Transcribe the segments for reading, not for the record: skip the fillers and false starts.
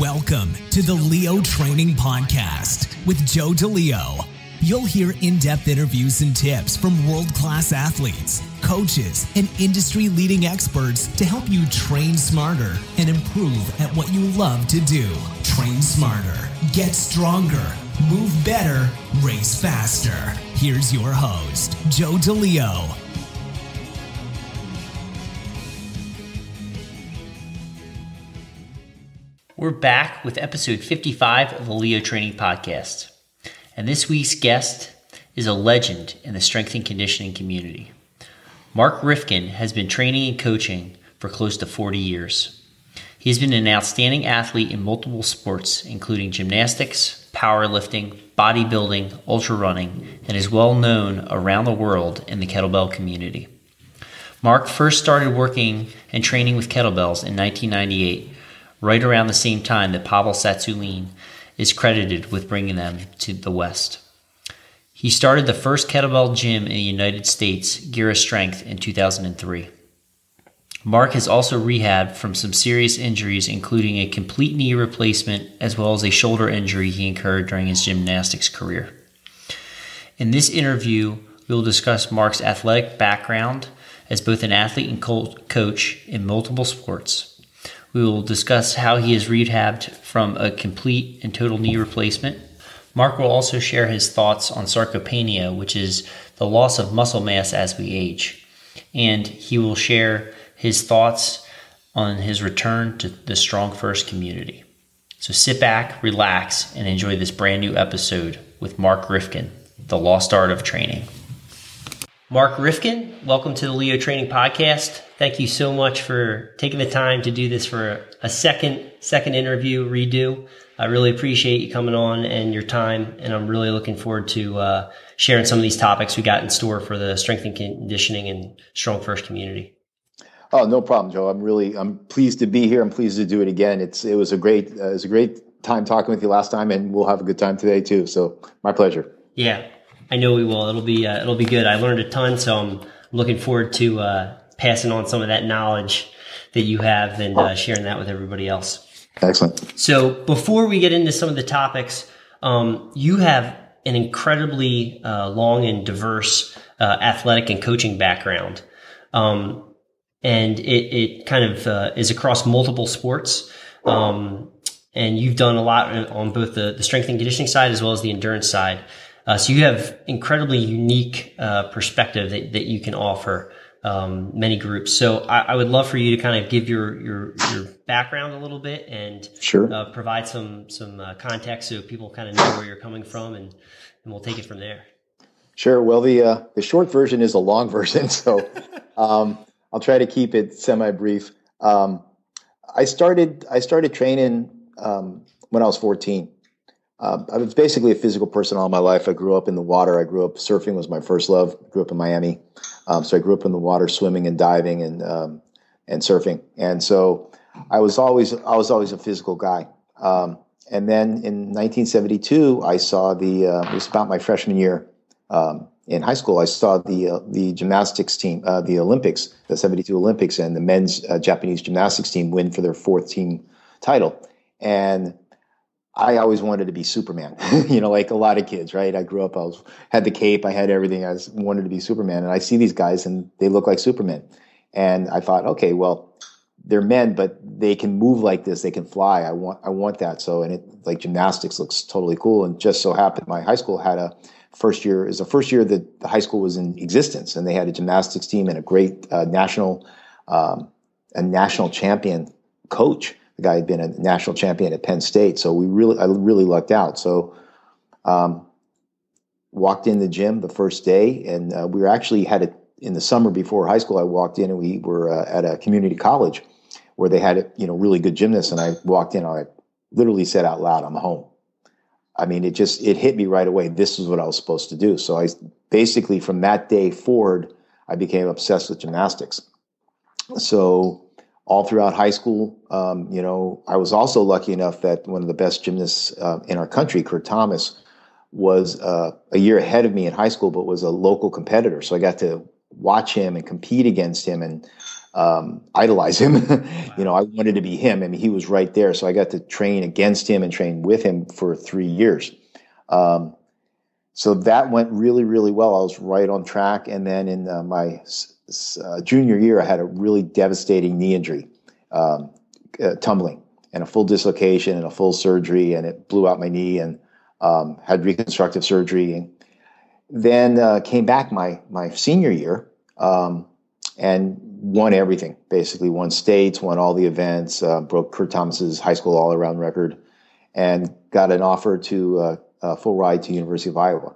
Welcome to the Leo Training Podcast with Joe DeLeo. You'll hear in-depth interviews and tips from world-class athletes, coaches, and industry-leading experts to help you train smarter and improve at what you love to do. Train smarter, get stronger, move better, race faster. Here's your host, Joe DeLeo. We're back with episode 55 of the Leo Training Podcast. And this week's guest is a legend in the strength and conditioning community. Mark Reifkind has been training and coaching for close to 40 years. He has been an outstanding athlete in multiple sports, including gymnastics, powerlifting, bodybuilding, ultra running, and is well known around the world in the kettlebell community. Mark first started working and training with kettlebells in 1998, right around the same time that Pavel Tsatsouline is credited with bringing them to the West. He started the first kettlebell gym in the United States, Girya Strength, in 2003. Mark has also rehabbed from some serious injuries, including a complete knee replacement as well as a shoulder injury he incurred during his gymnastics career. In this interview, we will discuss Mark's athletic background as both an athlete and coach in multiple sports. We will discuss how he has rehabbed from a complete and total knee replacement. Mark will also share his thoughts on Sarcopenia, which is the loss of muscle mass as we age. And he will share his thoughts on his return to the StrongFirst community. So sit back, relax, and enjoy this brand new episode with Mark Reifkind, the lost art of training. Mark Reifkind, welcome to the Leo Training Podcast. Thank you so much for taking the time to do this for a second interview redo. I really appreciate you coming on and your time, and I'm really looking forward to sharing some of these topics we got in store for the strength and conditioning and StrongFirst community. Oh, no problem, Joe. I'm pleased to be here. I'm pleased to do it again. It was a great time talking with you last time, and we'll have a good time today too. So my pleasure. Yeah, I know we will. It'll be good. I learned a ton, so I'm looking forward to passing on some of that knowledge that you have and sharing that with everybody else. Excellent. So before we get into some of the topics, you have an incredibly long and diverse athletic and coaching background. And it kind of is across multiple sports. And you've done a lot on both the strength and conditioning side as well as the endurance side. So you have incredibly unique perspective that you can offer many groups. So I would love for you to kind of give your background a little bit and sure. Provide some context so people kind of know where you're coming from, and we'll take it from there. Sure. Well, the short version is a long version, so I'll try to keep it semi-brief. I started training when I was 14. I was basically a physical person all my life. I grew up in the water. Surfing was my first love. I grew up in Miami. So I grew up in the water, swimming and diving and surfing. And so I was always a physical guy. And then in 1972, I saw it was about my freshman year in high school. I saw the gymnastics team, the Olympics, the 72 Olympics, and the men's Japanese gymnastics team win for their fourth team title. And I always wanted to be Superman, like a lot of kids, right? I grew up, had the cape, I had everything. I wanted to be Superman. And I see these guys and they look like Supermen. And I thought, okay, well, they're men, but they can move like this. They can fly. I want that. So, and gymnastics looks totally cool. And just so happened my high school had the first year that the high school was in existence. And they had a gymnastics team and a great national champion coach. The guy had been a national champion at Penn State. So I really lucked out. So, walked in the gym the first day, and we were actually in the summer before high school. I walked in and we were at a community college where they had, really good gymnasts. And I walked in, I literally said out loud, I'm home. I mean, it hit me right away. This is what I was supposed to do. So I basically, from that day forward, I became obsessed with gymnastics. So all throughout high school, I was also lucky enough that one of the best gymnasts in our country, Kurt Thomas, was a year ahead of me in high school, but was a local competitor. So I got to watch him and compete against him. And idolize him. I wanted to be him. I mean, he was right there. So I got to train against him and train with him for 3 years. So that went really, really well. I was right on track. And then in my junior year, I had a really devastating knee injury, tumbling, and a full dislocation and a full surgery, and it blew out my knee, and had reconstructive surgery. And then came back my senior year and won everything, basically won states, won all the events, broke Kurt Thomas's high school all-around record, and got an offer to a full ride to University of Iowa.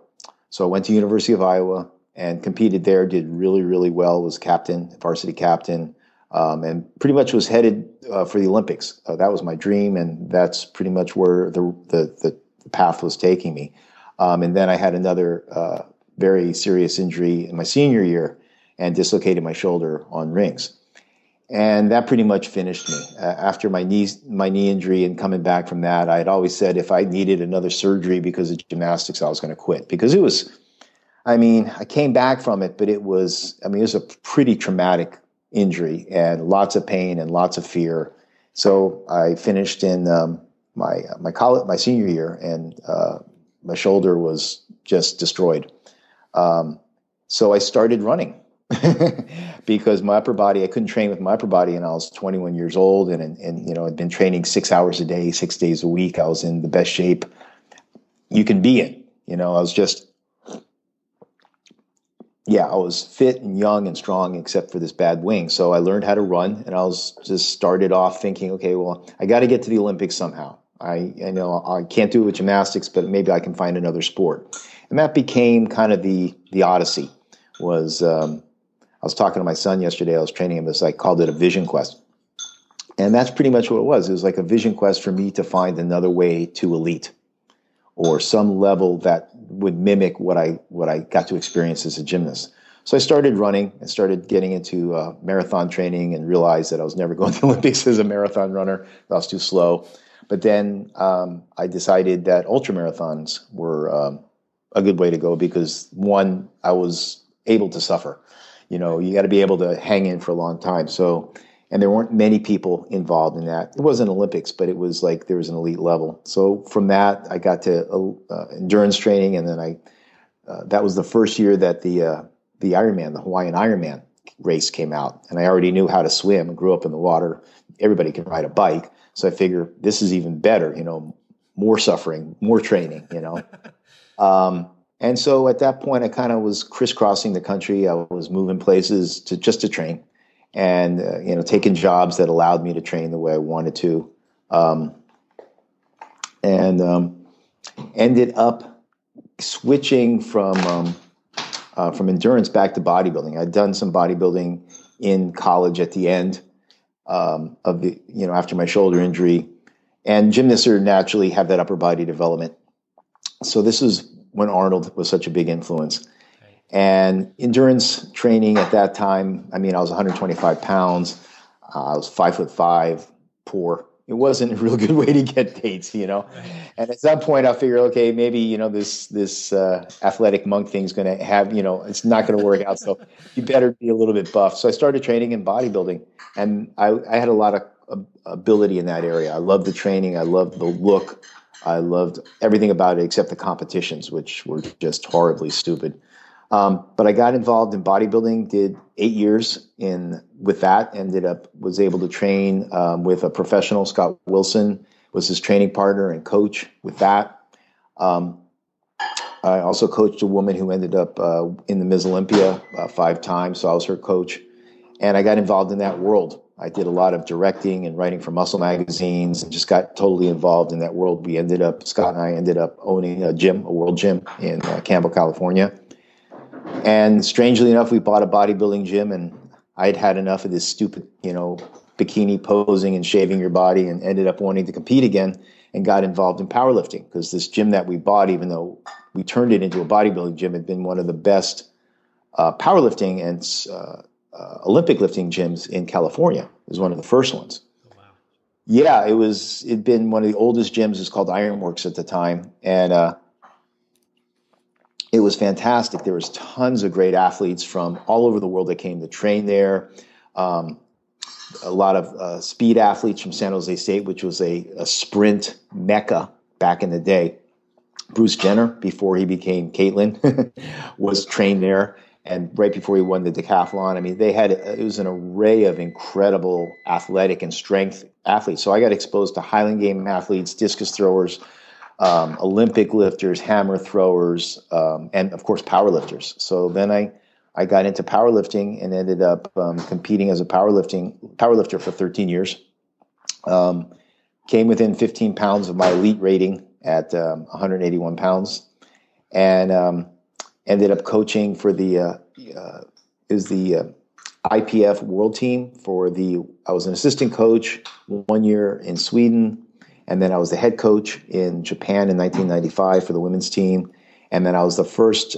So I went to University of Iowa and competed there, did really, really well, was captain, varsity captain, and pretty much was headed for the Olympics. That was my dream, and that's pretty much where the path was taking me. And then I had another very serious injury in my senior year and dislocated my shoulder on rings. And that pretty much finished me. After my knee injury and coming back from that, I had always said if I needed another surgery because of gymnastics, I was going to quit. Because it was, I came back from it, but it was a pretty traumatic injury and lots of pain and lots of fear. So I finished in my senior year, and my shoulder was just destroyed. So I started running. Because my upper body, I couldn't train with my upper body, and I was 21 years old, and I'd been training 6 hours a day, 6 days a week. I was in the best shape you can be in. I was just, I was fit and young and strong, except for this bad wing. So I learned how to run, and I was just started off thinking, okay, well, I got to get to the Olympics somehow. I know I can't do it with gymnastics, but maybe I can find another sport. And that became kind of the odyssey. I was talking to my son yesterday. I was training him. I called it a vision quest. And that's pretty much what it was. It was like a vision quest for me to find another way to elite, or some level that would mimic what I got to experience as a gymnast. So I started running and started getting into marathon training, and realized that I was never going to the Olympics as a marathon runner. I was too slow. But then I decided that ultramarathons were a good way to go, because one, I was able to suffer. You got to be able to hang in for a long time. So, and there weren't many people involved in that. It wasn't Olympics, but it was like there was an elite level. So from that, I got to endurance training, and then that was the first year that the Ironman, the Hawaiian Ironman race came out, and I already knew how to swim and grew up in the water. Everybody can ride a bike, so I figure this is even better. More suffering, more training. And so at that point, I kind of was crisscrossing the country. I was moving places just to train, and taking jobs that allowed me to train the way I wanted to, and ended up switching from endurance back to bodybuilding. I'd done some bodybuilding in college at the end of the after my shoulder injury, and gymnasts naturally have that upper body development. So this is when Arnold was such a big influence. And endurance training at that time, I was 125 pounds. I was 5'5", poor. It wasn't a real good way to get dates, And at some point I figured, okay, maybe, this athletic monk thing's going to have, it's not going to work out. So you better be a little bit buff. So I started training in bodybuilding, and I had a lot of ability in that area. I loved the training. I loved the look. I loved everything about it except the competitions, which were just horribly stupid. But I got involved in bodybuilding, did 8 years with that, was able to train with a professional. Scott Wilson was his training partner and coach with that. I also coached a woman who ended up in the Ms. Olympia 5 times, so I was her coach. And I got involved in that world. I did a lot of directing and writing for muscle magazines, and just got totally involved in that world. Scott and I ended up owning a world gym in Campbell, California. And strangely enough, we bought a bodybuilding gym, and I'd had enough of this stupid, bikini posing and shaving your body, and ended up wanting to compete again, and got involved in powerlifting, because this gym that we bought, even though we turned it into a bodybuilding gym, had been one of the best powerlifting and Olympic lifting gyms in California. It was one of the first ones. Oh, wow. Yeah, it'd been one of the oldest gyms. It's called Ironworks at the time. And it was fantastic. There was tons of great athletes from all over the world that came to train there. a lot of speed athletes from San Jose State, which was a sprint mecca back in the day. Bruce Jenner, before he became Caitlin, was trained there. And right before he won the decathlon, I mean, it was an array of incredible athletic and strength athletes. So I got exposed to Highland Game athletes, discus throwers, Olympic lifters, hammer throwers, and of course, powerlifters. So then I got into powerlifting and ended up competing as a powerlifter for 13 years. Came within 15 pounds of my elite rating at 181 pounds, and ended up coaching for the IPF World Team I was an assistant coach 1 year in Sweden, and then I was the head coach in Japan in 1995 for the women's team, and then I was the first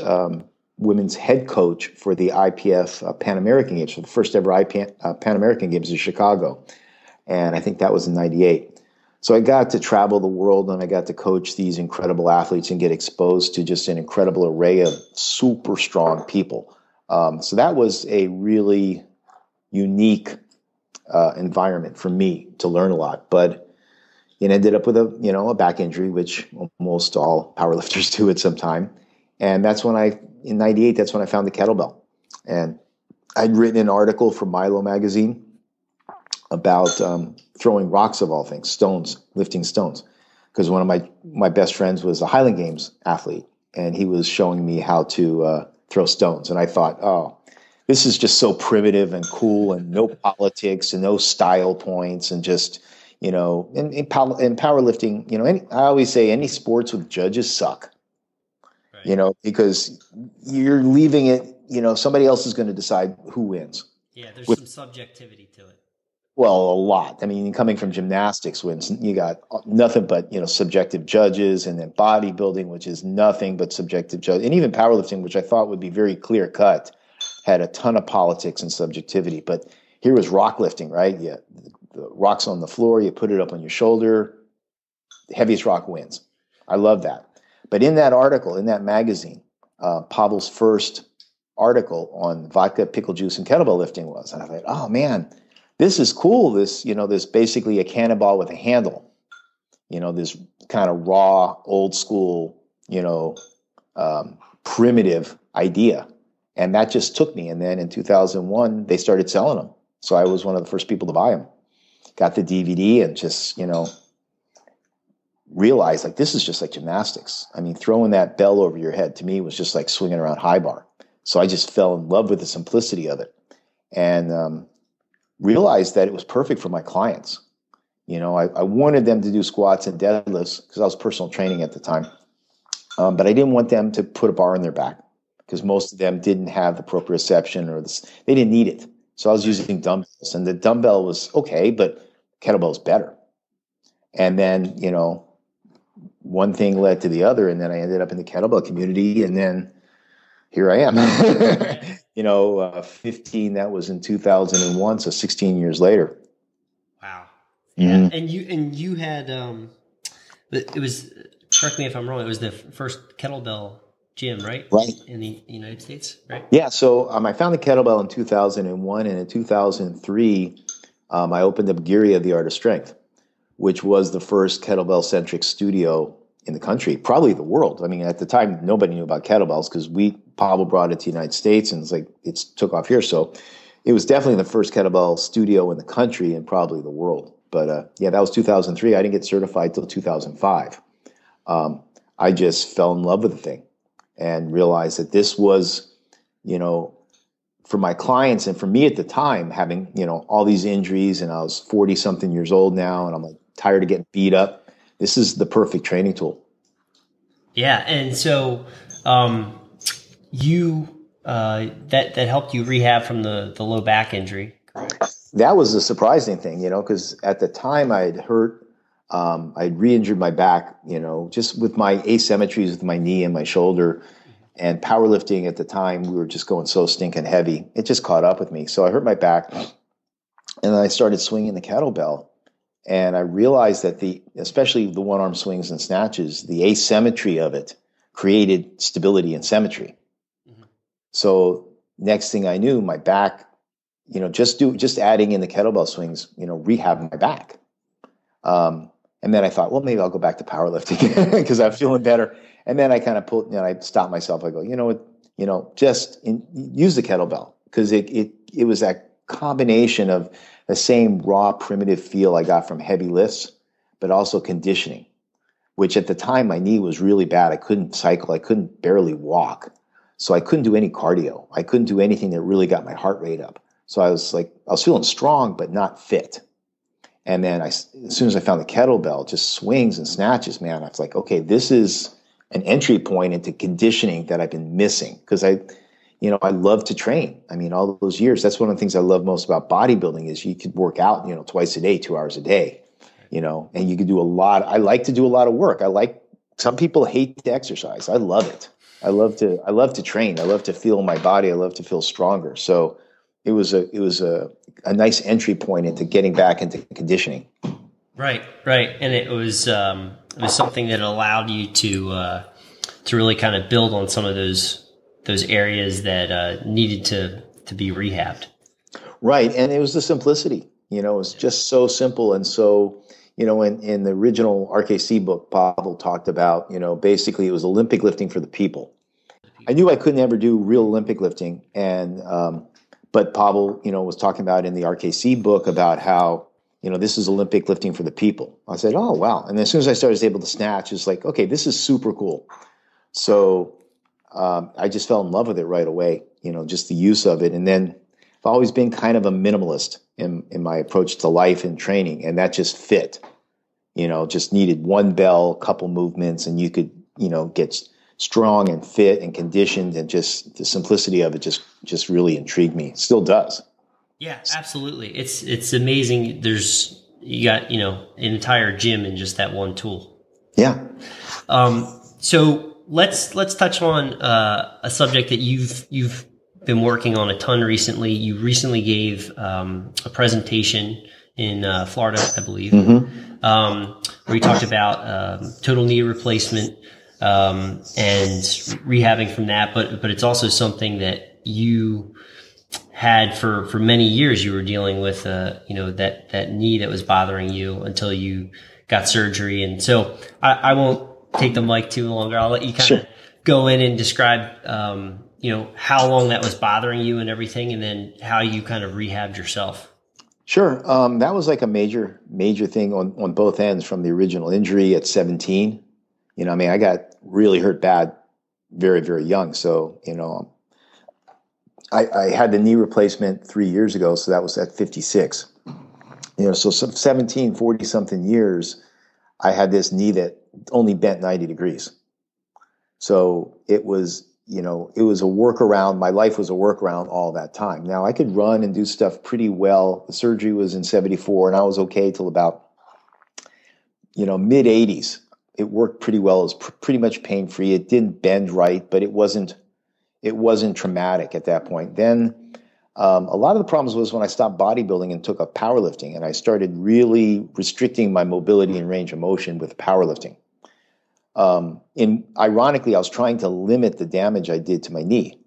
women's head coach for the IPF Pan American Games, for the first ever Pan American Games in Chicago, and I think that was in '98. So I got to travel the world, and I got to coach these incredible athletes and get exposed to just an incredible array of super strong people. So that was a really unique environment for me to learn a lot. But it ended up with a back injury, which most all powerlifters do at some time. And that's when in '98, that's when I found the kettlebell. And I'd written an article for Milo magazine about throwing rocks, of all things, stones, lifting stones. Because one of my best friends was a Highland Games athlete, and he was showing me how to throw stones. And I thought, oh, this is just so primitive and cool, and no politics and no style points, and just, in powerlifting, I always say any sports with judges suck. Right. Because you're leaving it, somebody else is going to decide who wins. Yeah, there's some subjectivity to it. Well, a lot. I mean, coming from gymnastics, when you got nothing but, subjective judges, and then bodybuilding, which is nothing but subjective judges, and even powerlifting, which I thought would be very clear cut, had a ton of politics and subjectivity. But here was rock lifting, right? Yeah, the rock's on the floor, you put it up on your shoulder, the heaviest rock wins. I love that. But in that article, in that magazine, Pavel's first article on vodka, pickle juice, and kettlebell lifting was, and I thought, oh man, this is cool. This basically a cannonball with a handle, this kind of raw, old school, primitive idea. And that just took me. And then in 2001, they started selling them. So I was one of the first people to buy them. Got the DVD and just, realized like, this is just like gymnastics. I mean, throwing that bell over your head to me was just like swinging around high bar. So I just fell in love with the simplicity of it. And, realized that it was perfect for my clients. I wanted them to do squats and deadlifts because I was personal training at the time. But I didn't want them to put a bar on their back because most of them didn't have the proprioception they didn't need it. So I was using dumbbells, and the dumbbell was okay, but kettlebell was better. And then, one thing led to the other, and then I ended up in the kettlebell community, and then here I am. 15, that was in 2001, so 16 years later. Wow. Yeah. Mm-hmm. And you had, it was, correct me if I'm wrong, it was the first kettlebell gym, right? Right. In the United States, right? Yeah. So I found the kettlebell in 2001, and in 2003, I opened up Girya, the Art of Strength, which was the first kettlebell-centric studio in the country, probably the world. I mean, at the time, nobody knew about kettlebells because Pavel brought it to the United States, and it took off here. So it was definitely the first kettlebell studio in the country and probably the world. But that was 2003. I didn't get certified till 2005. I just fell in love with the thing and realized that this was, for my clients and for me at the time, having, all these injuries, and I was 40 something years old now, and I'm like tired of getting beat up. This is the perfect training tool. Yeah. And so, that helped you rehab from the low back injury, correct? That was a surprising thing, because at the time I'd re-injured my back, just with my asymmetries with my knee and my shoulder, and powerlifting at the time, we were just going so stinking heavy. It just caught up with me. So I hurt my back, and then I started swinging the kettlebell. And I realized that especially the one-arm swings and snatches, the asymmetry of it created stability and symmetry. Mm-hmm. So next thing I knew, my back, just adding in the kettlebell swings, rehab my back. And then I thought, well, maybe I'll go back to powerlifting because I'm feeling better. And then I kind of I stopped myself. I go, use the kettlebell, because it was that combination of the same raw primitive feel I got from heavy lifts, but also conditioning, which at the time my knee was really bad. I couldn't cycle. I couldn't barely walk. So I couldn't do any cardio. I couldn't do anything that really got my heart rate up. So I was feeling strong, but not fit. And then as soon as I found the kettlebell, just swings and snatches, man, I was like, okay, this is an entry point into conditioning that I've been missing, because I love to train. I mean, all those years, that's one of the things I love most about bodybuilding is you could work out, twice a day, 2 hours a day, and you could do a lot. I like to do a lot of work. Some people hate to exercise. I love it. I love to train. I love to feel my body. I love to feel stronger. So it was a nice entry point into getting back into conditioning. Right. And it was something that allowed you to really kind of build on some of those areas that needed to be rehabbed. Right. And it was the simplicity, it was just so simple. And so, in the original RKC book, Pavel talked about, basically it was Olympic lifting for the people. I knew I could never do real Olympic lifting. And, but Pavel, was talking about in the RKC book about how, this is Olympic lifting for the people. I said, oh, wow. And as soon as I started able to snatch, it's like, okay, this is super cool. So I just fell in love with it right away, just the use of it. And then I've always been kind of a minimalist in my approach to life and training. And that just fit, just needed one bell, couple movements, and you could, get strong and fit and conditioned, and just the simplicity of it just really intrigued me. It still does. Yeah, absolutely. It's amazing. You got, an entire gym in just that one tool. Yeah. So let's touch on a subject that you've been working on a ton recently. You recently gave a presentation in Florida, I believe, where you talked about total knee replacement and rehabbing from that. But it's also something that you had for many years. You were dealing with that knee that was bothering you until you got surgery. And so I won't take the mic too longer. I'll let you kind of go in and describe how long that was bothering you and everything, and then how you kind of rehabbed yourself. Sure. That was like a major thing on both ends from the original injury at 17. I got really hurt bad very, very young. So, I had the knee replacement 3 years ago. So that was at 56. So 17, 40 something years, I had this knee that only bent 90 degrees. So it was a workaround. My life was a workaround all that time. Now I could run and do stuff pretty well. The surgery was in 74 and I was okay till about, mid 80s. It worked pretty well. It was pretty much pain free. It didn't bend right, but it wasn't traumatic at that point. Then a lot of the problems was when I stopped bodybuilding and took up powerlifting, and I started really restricting my mobility and range of motion with powerlifting. Ironically, I was trying to limit the damage I did to my knee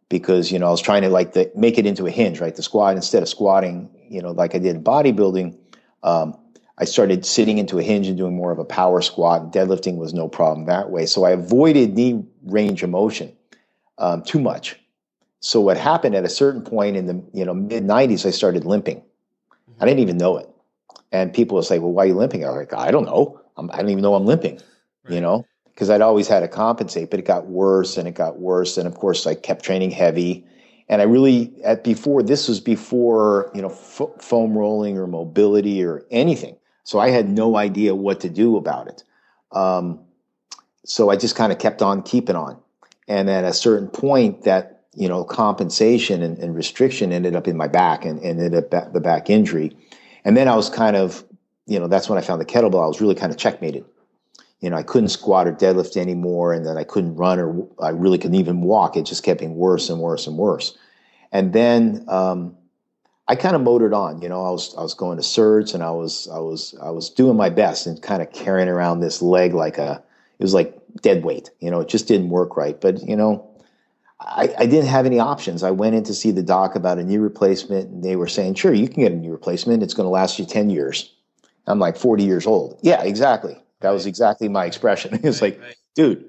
because, I was trying to make it into a hinge, right? The squat, instead of squatting, like I did in bodybuilding, I started sitting into a hinge and doing more of a power squat, and deadlifting was no problem that way. So I avoided knee range of motion too much. So what happened at a certain point in the mid 90s, I started limping. I didn't even know it. And people would say, well, why are you limping? I was like, I don't know. I don't even know I'm limping, right. Because I'd always had to compensate, but it got worse and it got worse. And of course I kept training heavy. And I really, this was before, foam rolling or mobility or anything. So I had no idea what to do about it. So I just kind of kept on keeping on. And at a certain point that, compensation and restriction ended up in my back and ended up the back injury. And then I was kind of, that's when I found the kettlebell. I was really kind of checkmated. I couldn't squat or deadlift anymore. And then I couldn't run, or I really couldn't even walk. It just kept getting worse and worse and worse. And then, I kind of motored on, I was going to certs, and I was doing my best and kind of carrying around this leg it was like dead weight, it just didn't work right. But, I didn't have any options. I went in to see the doc about a knee replacement, and they were saying, sure, you can get a knee replacement. It's going to last you 10 years. I'm like 40 years old. Yeah, exactly. That was exactly my expression. It's like, dude,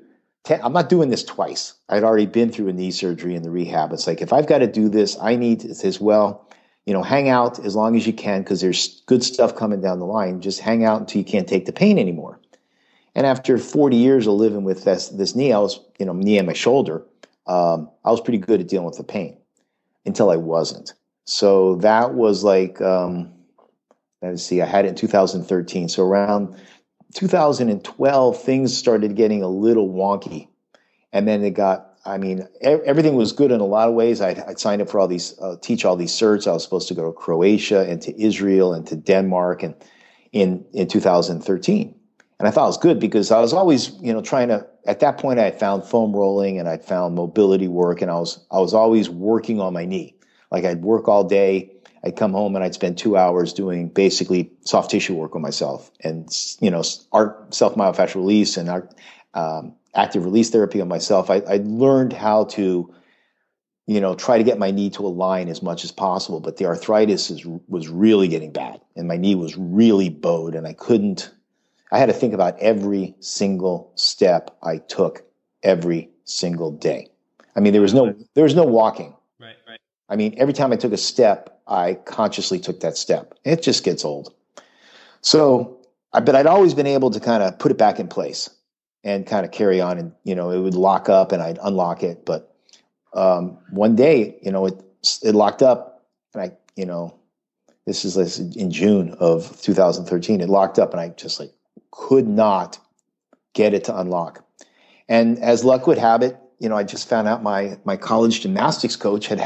I'm not doing this twice. I'd already been through a knee surgery and the rehab. It's like, if I've got to do this, I need to as well, hang out as long as you can, because there's good stuff coming down the line. Just hang out until you can't take the pain anymore. And after 40 years of living with this knee, I was, knee and my shoulder, I was pretty good at dealing with the pain until I wasn't. So that was like, let's see, I had it in 2013. So around 2012, things started getting a little wonky. And then everything was good in a lot of ways. I'd signed up for all these, teach all these certs. I was supposed to go to Croatia and to Israel and to Denmark and in 2013. And I thought it was good because I was always, trying to, at that point I had found foam rolling and I'd found mobility work, and I was always working on my knee. Like I'd work all day. I'd come home and I'd spend 2 hours doing basically soft tissue work on myself and, art, self-myofascial release and active release therapy on myself. I learned how to, try to get my knee to align as much as possible. But the arthritis was really getting bad, and my knee was really bowed, and I had to think about every single step I took every single day. I mean, there was no walking. Right. I mean, every time I took a step, I consciously took that step. It just gets old. So, but I'd always been able to kind of put it back in place and kind of carry on, and, it would lock up and I'd unlock it. But one day, it locked up, and this is in June of 2013, it locked up, and I just could not get it to unlock. And as luck would have it, I just found out my college gymnastics coach had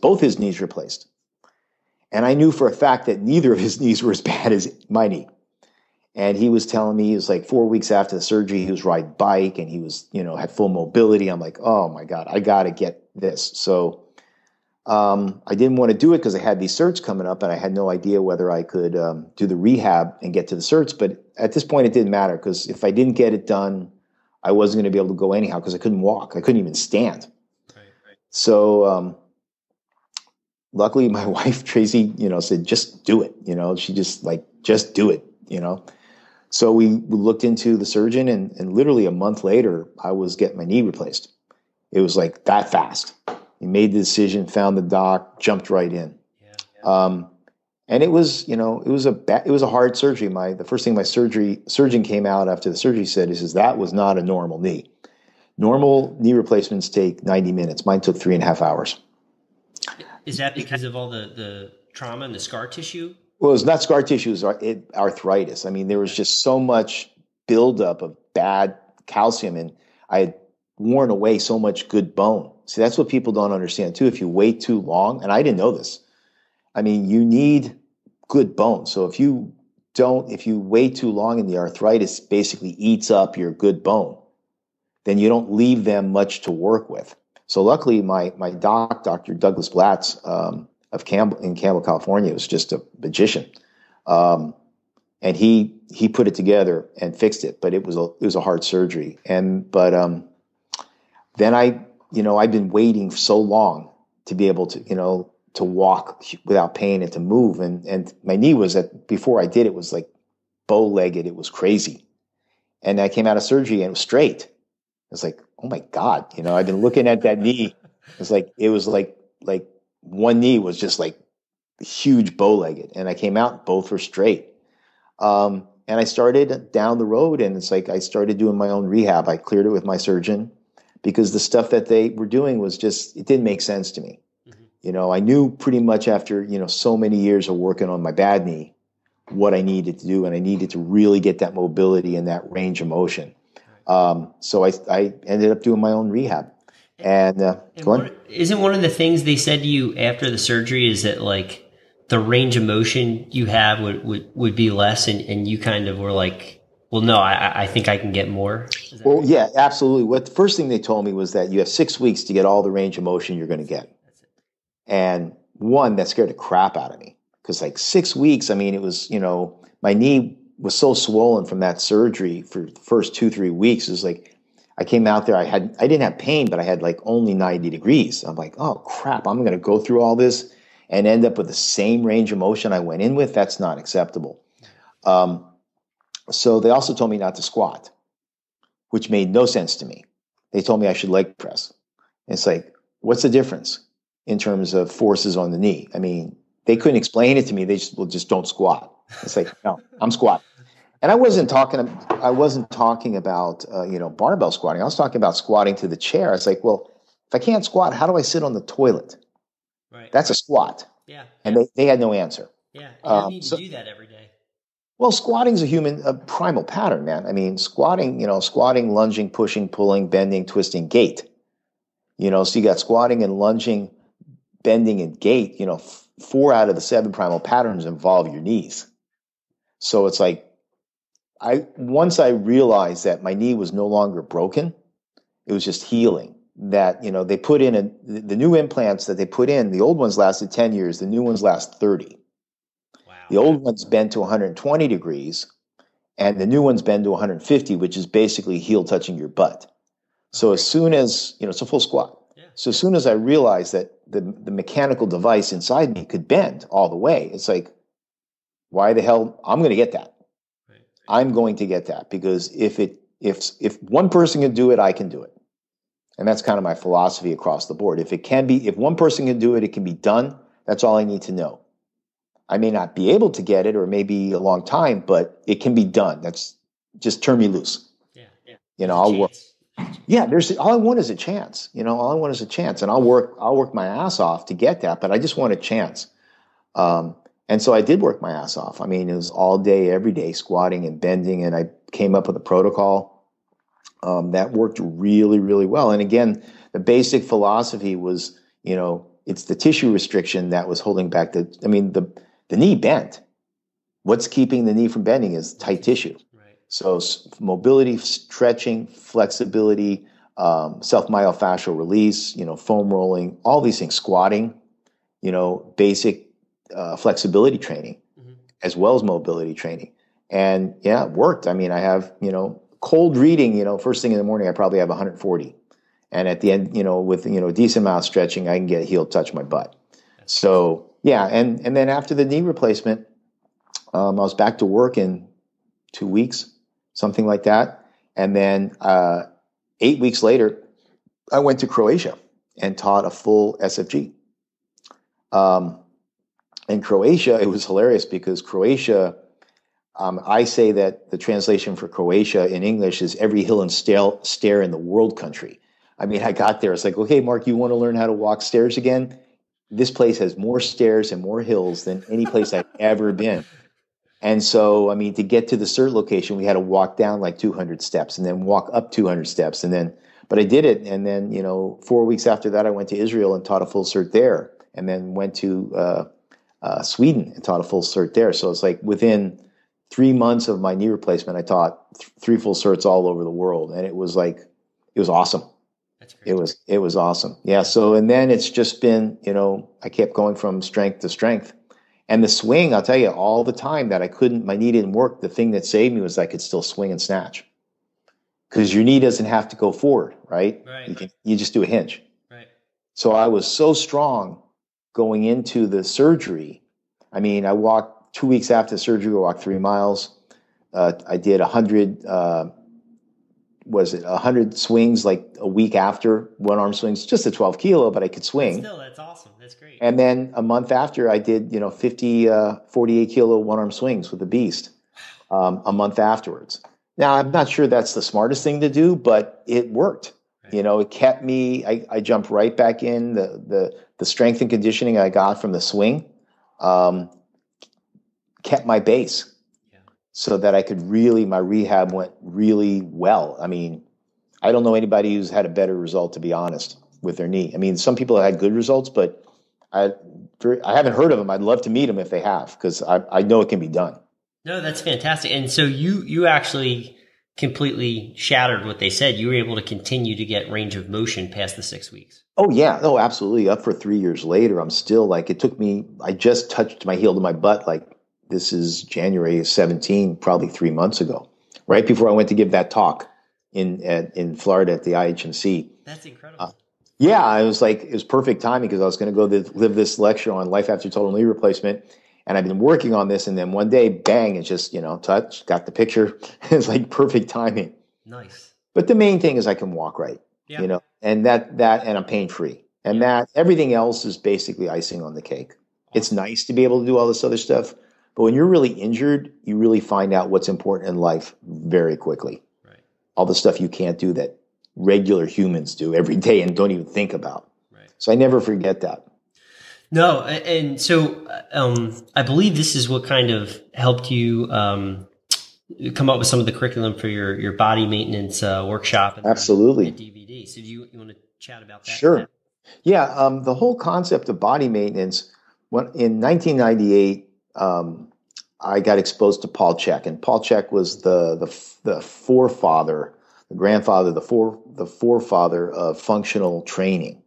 both his knees replaced. And I knew for a fact that neither of his knees were as bad as my knee. And he was telling me, it was like 4 weeks after the surgery, he was riding bike and he was, had full mobility. I'm like, oh my God, I got to get this. So I didn't want to do it because I had these certs coming up, and I had no idea whether I could do the rehab and get to the certs. But at this point, it didn't matter, because if I didn't get it done, I wasn't going to be able to go anyhow, because I couldn't walk. I couldn't even stand. Right. So luckily, my wife, Tracy, said, just do it. She just do it, So we looked into the surgeon, and literally a month later, I was getting my knee replaced. It was like that fast. He made the decision, found the doc, jumped right in. Yeah. And it was, it was a hard surgery. The first thing my surgeon came out after the surgery said, he says, that was not a normal knee. Normal knee replacements take 90 minutes. Mine took 3.5 hours. Is that because of all the trauma and the scar tissue? Well, it's not scar tissue, it's arthritis. I mean, there was just so much buildup of bad calcium, and I had worn away so much good bone. See, that's what people don't understand too. If you wait too long, and I didn't know this, I mean, you need good bone. So if you wait too long and the arthritis basically eats up your good bone, then you don't leave them much to work with. So luckily, my doc, Dr. Douglas Blatz in Campbell, California, was just a magician, and he put it together and fixed it. But it was a hard surgery, but then I've been waiting so long to be able to walk without pain and to move, and my knee was before I did it was like bow-legged. It was crazy, and I came out of surgery and it was straight. I was like, oh my God, I've been looking at that knee. It was like one knee was just like huge bow-legged, and I came out, both were straight. And I started down the road, and it's like I started doing my own rehab. I cleared it with my surgeon because the stuff that they were doing was just, it didn't make sense to me. Mm-hmm. I knew pretty much after, so many years of working on my bad knee, what I needed to do, and I needed to really get that mobility and that range of motion. So I ended up doing my own rehab. Isn't one of the things they said to you after the surgery is that like the range of motion you have would be less, and you kind of were like, well, no, I think I can get more? Well, yeah, absolutely. The first thing they told me was that you have 6 weeks to get all the range of motion you're going to get. That's it. And one, that scared the crap out of me, because like 6 weeks, I mean, it was, my knee was so swollen from that surgery for the first 2-3 weeks. It was like, I came out there, I didn't have pain, but I had like only 90 degrees. I'm like, oh crap, I'm going to go through all this and end up with the same range of motion I went in with. That's not acceptable. So they also told me not to squat, which made no sense to me. They told me I should leg press. It's like, what's the difference in terms of forces on the knee? I mean, they couldn't explain it to me. They just, well, just don't squat. It's like, no, I'm squatting. And I wasn't talking about, barbell squatting. I was talking about squatting to the chair. It's like, well, if I can't squat, how do I sit on the toilet? Right. That's a squat. Yeah. And they had no answer. Yeah. You don't need to do that every day. Well, squatting is a primal pattern, man. I mean, squatting, lunging, pushing, pulling, bending, twisting, gait. So you got squatting and lunging, bending, and gait. 4 out of the 7 primal patterns involve your knees. So it's like, once I realized that my knee was no longer broken, it was just healing. That, they put in the new implants that they put in, the old ones lasted 10 years, the new ones last 30. Wow. The old ones bend to 120 degrees, and the new ones bend to 150, which is basically heel touching your butt. So as soon as, it's a full squat. Yeah. So as soon as I realized that the mechanical device inside me could bend all the way, it's like, why the hell? I'm going to get that. Right. I'm going to get that, because if one person can do it, I can do it. And that's kind of my philosophy across the board. If one person can do it, it can be done. That's all I need to know. I may not be able to get it, or maybe a long time, but it can be done. That's just turn me loose. Yeah. I'll work. Yeah, all I want is a chance. All I want is a chance, and I'll work my ass off to get that. But I just want a chance. And so I did work my ass off. I mean, it was all day, every day, squatting and bending, and I came up with a protocol that worked really, really well. And again, the basic philosophy was, it's the tissue restriction that was holding back the knee bent. What's keeping the knee from bending is tight tissue. Right. So mobility, stretching, flexibility, self-myofascial release, foam rolling, all these things, squatting, basic flexibility training, as well as mobility training. And yeah, it worked. I mean, I have, cold reading, first thing in the morning, I probably have 140. And at the end, with, a decent amount of stretching, I can get a heel touch my butt. So yeah. And then after the knee replacement, I was back to work in 2 weeks, something like that. And then 8 weeks later, I went to Croatia and taught a full SFG. In Croatia, it was hilarious because Croatia, I say that the translation for Croatia in English is every hill and stair in the world country. I mean, I got there. It's like, okay, Mark, you want to learn how to walk stairs again? This place has more stairs and more hills than any place I've ever been. And so, I mean, to get to the cert location, we had to walk down like 200 steps and then walk up 200 steps. But I did it. And then, 4 weeks after that, I went to Israel and taught a full cert there, and then went to Sweden and taught a full cert there. So it's like within 3 months of my knee replacement, I taught 3 full certs all over the world. And it was awesome. That's great. It was awesome. Yeah. So, and then it's just been, I kept going from strength to strength. And the swing, I'll tell you, all the time that my knee didn't work, the thing that saved me was I could still swing and snatch. Because your knee doesn't have to go forward, right? Right. You just do a hinge. Right. So I was so strong going into the surgery. I mean, I walked 2 weeks after the surgery, I walked 3 miles. I did 100, 100 swings like a week after, one arm swings, just a 12 kilo, but I could swing. Still, that's awesome. That's great. And then a month after, I did, 50, 48 kilo one arm swings with the beast a month afterwards. Now, I'm not sure that's the smartest thing to do, but it worked. Right. It kept me, I jumped right back in. The strength and conditioning I got from the swing kept my base, so that I could my rehab went really well. I mean, I don't know anybody who's had a better result, to be honest, with their knee. I mean, some people have had good results, but I haven't heard of them. I'd love to meet them if they have, because I know it can be done. No, that's fantastic. And so you actually completely shattered what they said. You were able to continue to get range of motion past the 6 weeks. Oh, yeah. No, absolutely. Up for 3 years later, I'm still it took me, I just touched my heel to my butt. This is January 17, probably 3 months ago, right before I went to give that talk in Florida at the IHMC. That's incredible. Yeah, it was perfect timing because I was going to go live this lecture on life after total knee replacement. And I've been working on this. And then one day, bang, it just, touch, got the picture. It's like perfect timing. Nice. But the main thing is I can walk right, and and I'm pain free. And that everything else is basically icing on the cake. Awesome. It's nice to be able to do all this other stuff. But when you're really injured, you really find out what's important in life very quickly. Right. All the stuff you can't do that regular humans do every day and don't even think about. Right. So I never forget that. No, and so I believe this is what kind of helped you come up with some of the curriculum for your body maintenance workshop. And absolutely. The DVD. So do you want to chat about that? Sure. Yeah, the whole concept of body maintenance, in 1998, I got exposed to Paul Chek, and Paul Chek was the forefather, the grandfather, the forefather of functional training.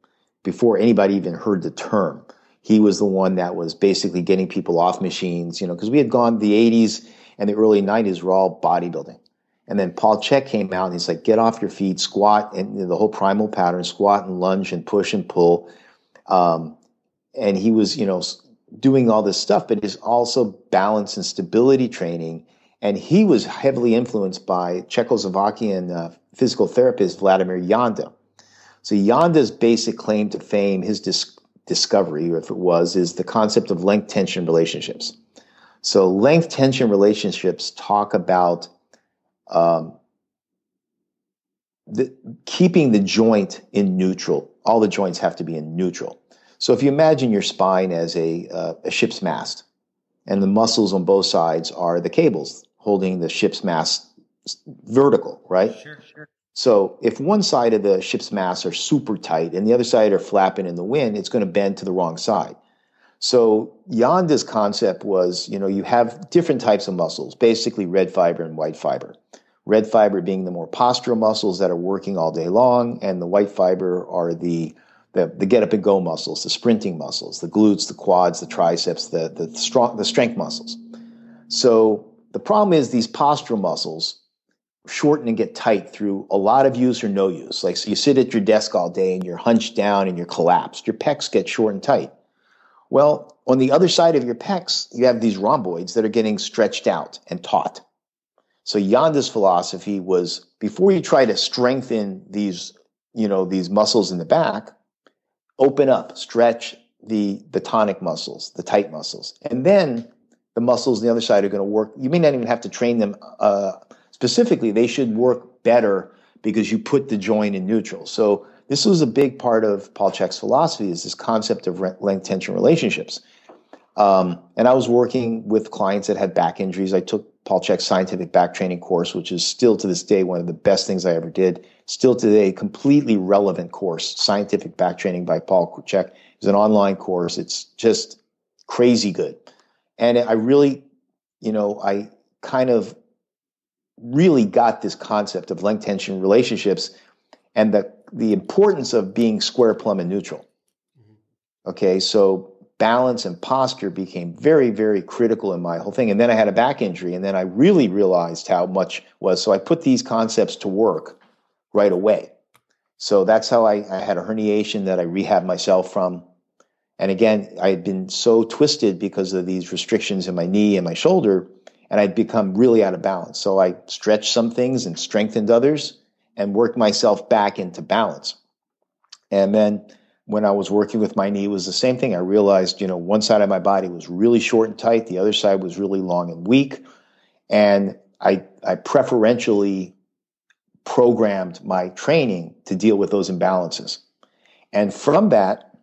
Before anybody even heard the term, he was the one that was basically getting people off machines, because we had gone the 80s and the early 90s were all bodybuilding. And then Paul Chek came out and he's like, get off your feet, squat, and the whole primal pattern, squat and lunge and push and pull. And he was, doing all this stuff, but it's also balance and stability training. And he was heavily influenced by Czechoslovakian physical therapist Vladimir Janda. So Janda's basic claim to fame, his discovery, or if it was, is the concept of length-tension relationships. So length-tension relationships talk about keeping the joint in neutral. All the joints have to be in neutral. So if you imagine your spine as a ship's mast, and the muscles on both sides are the cables holding the ship's mast vertical, right? Sure. So if one side of the ship's mast are super tight and the other side are flapping in the wind, it's going to bend to the wrong side. So Yanda's concept was, you have different types of muscles, basically red fiber and white fiber. Red fiber being the more postural muscles that are working all day long, and the white fiber are the get up and go muscles, the sprinting muscles, the glutes, the quads, the triceps, the strength muscles. So the problem is these postural muscles shorten and get tight through a lot of use or no use. Like, so you sit at your desk all day and you're hunched down and you're collapsed. Your pecs get short and tight. Well, on the other side of your pecs, you have these rhomboids that are getting stretched out and taut. So Yanda's philosophy was, before you try to strengthen these muscles in the back, open up, stretch the tonic muscles, the tight muscles. And then the muscles on the other side are going to work. You may not even have to train them specifically. They should work better because you put the joint in neutral. So this was a big part of Paul Chek's philosophy, is this concept of length-tension relationships. And I was working with clients that had back injuries. I took Paul Chek's scientific back training course, which is still to this day one of the best things I ever did. Still today, completely relevant course, Scientific Back Training by Paul Chek. It's an online course. It's just crazy good. And I really, I kind of really got this concept of length tension relationships and the importance of being square, plumb, and neutral. Okay, so balance and posture became very, very critical in my whole thing. And then I had a back injury, and then I really realized how much was. So I put these concepts to work right away. So that's how I had a herniation that I rehabbed myself from. And again, I had been so twisted because of these restrictions in my knee and my shoulder, and I'd become really out of balance. So I stretched some things and strengthened others and worked myself back into balance. And then when I was working with my knee, it was the same thing. I realized, one side of my body was really short and tight. The other side was really long and weak. And I preferentially programmed my training to deal with those imbalances. And from that,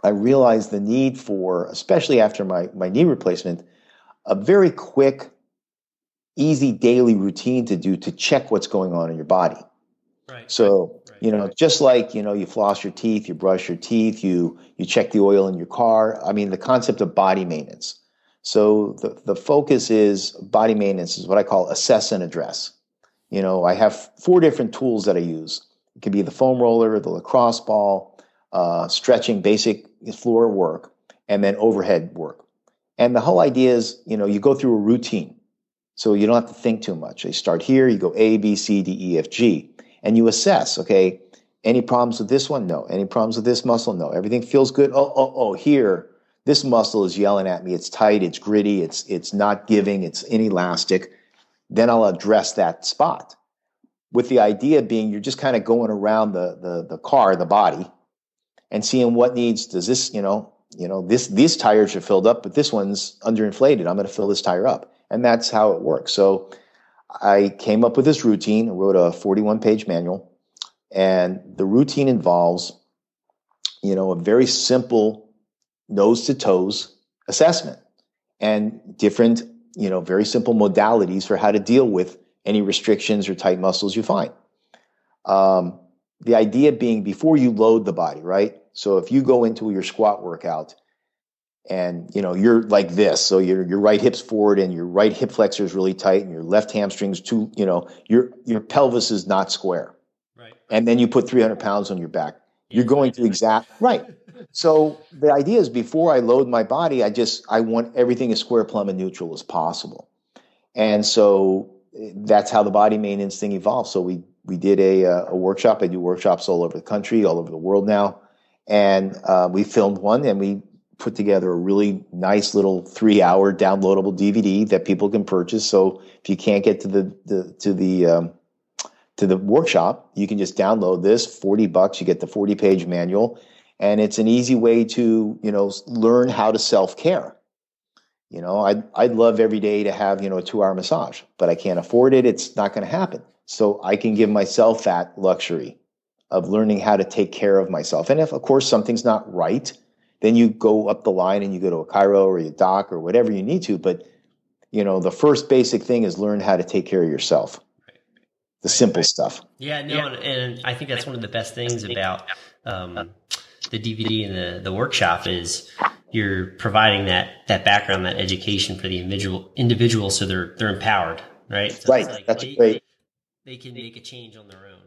I realized the need for, especially after my knee replacement, a very quick, easy daily routine to do to check what's going on in your body. Right. So, just like, you floss your teeth, you brush your teeth, you check the oil in your car. I mean, the concept of body maintenance. So the focus is body maintenance is what I call assess and address. I have 4 different tools that I use. It could be the foam roller, the lacrosse ball, stretching, basic floor work, and then overhead work. And the whole idea is, you go through a routine. So you don't have to think too much. You start here, you go A, B, C, D, E, F, G, and you assess, okay, any problems with this one? No. Any problems with this muscle? No. Everything feels good. Oh, here, this muscle is yelling at me. It's tight, it's gritty, it's not giving, it's inelastic. Then I'll address that spot. With the idea being you're just kind of going around the car, the body, and seeing what needs, does this, these tires are filled up, but this one's underinflated. I'm going to fill this tire up. And that's how it works. So I came up with this routine. I wrote a 41-page manual. And the routine involves, a very simple nose to toes assessment and different, very simple modalities for how to deal with any restrictions or tight muscles you find. The idea being before you load the body, right? So if you go into your squat workout and, you're like this, so your right hip's forward and your right hip flexor is really tight and your left hamstring's too, your pelvis is not square. Right. And then you put 300 pounds on your back. You're going to right. So the idea is before I load my body, I want everything as square, plumb, and neutral as possible. And so that's how the body maintenance thing evolved. So we did a workshop. I do workshops all over the country, all over the world now. And we filmed one and we put together a really nice little 3-hour downloadable DVD that people can purchase. So if you can't get to the workshop, you can just download this, $40. You get the 40-page manual, and it's an easy way to, learn how to self-care. I'd love every day to have, a 2-hour massage, but I can't afford it. It's not going to happen. So I can give myself that luxury of learning how to take care of myself. And if, of course, something's not right, then you go up the line and you go to a chiro or a doc or whatever you need to. But, the first basic thing is learn how to take care of yourself. The simple stuff. Yeah, no, and I think that's one of the best things about the DVD and the workshop is you're providing that background, that education for the individual, so they're empowered, right? So right. That's great. They can make a change on their own.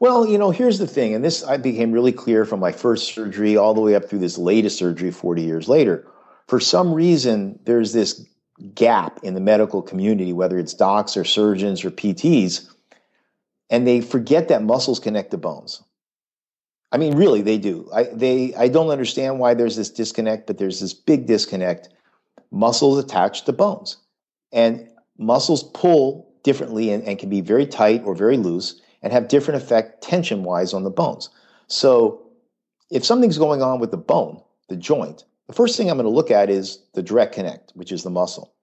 Well, here's the thing, and this I became really clear from my first surgery all the way up through this latest surgery 40 years later. For some reason, there's this gap in the medical community, whether it's docs or surgeons or PTs, and they forget that muscles connect to bones. I mean, really, they do. I don't understand why there's this disconnect, but there's this big disconnect. Muscles attached to bones. And muscles pull differently and can be very tight or very loose and have different effect tension-wise on the bones. So if something's going on with the bone, the joint, the first thing I'm going to look at is the direct connect, which is the muscle.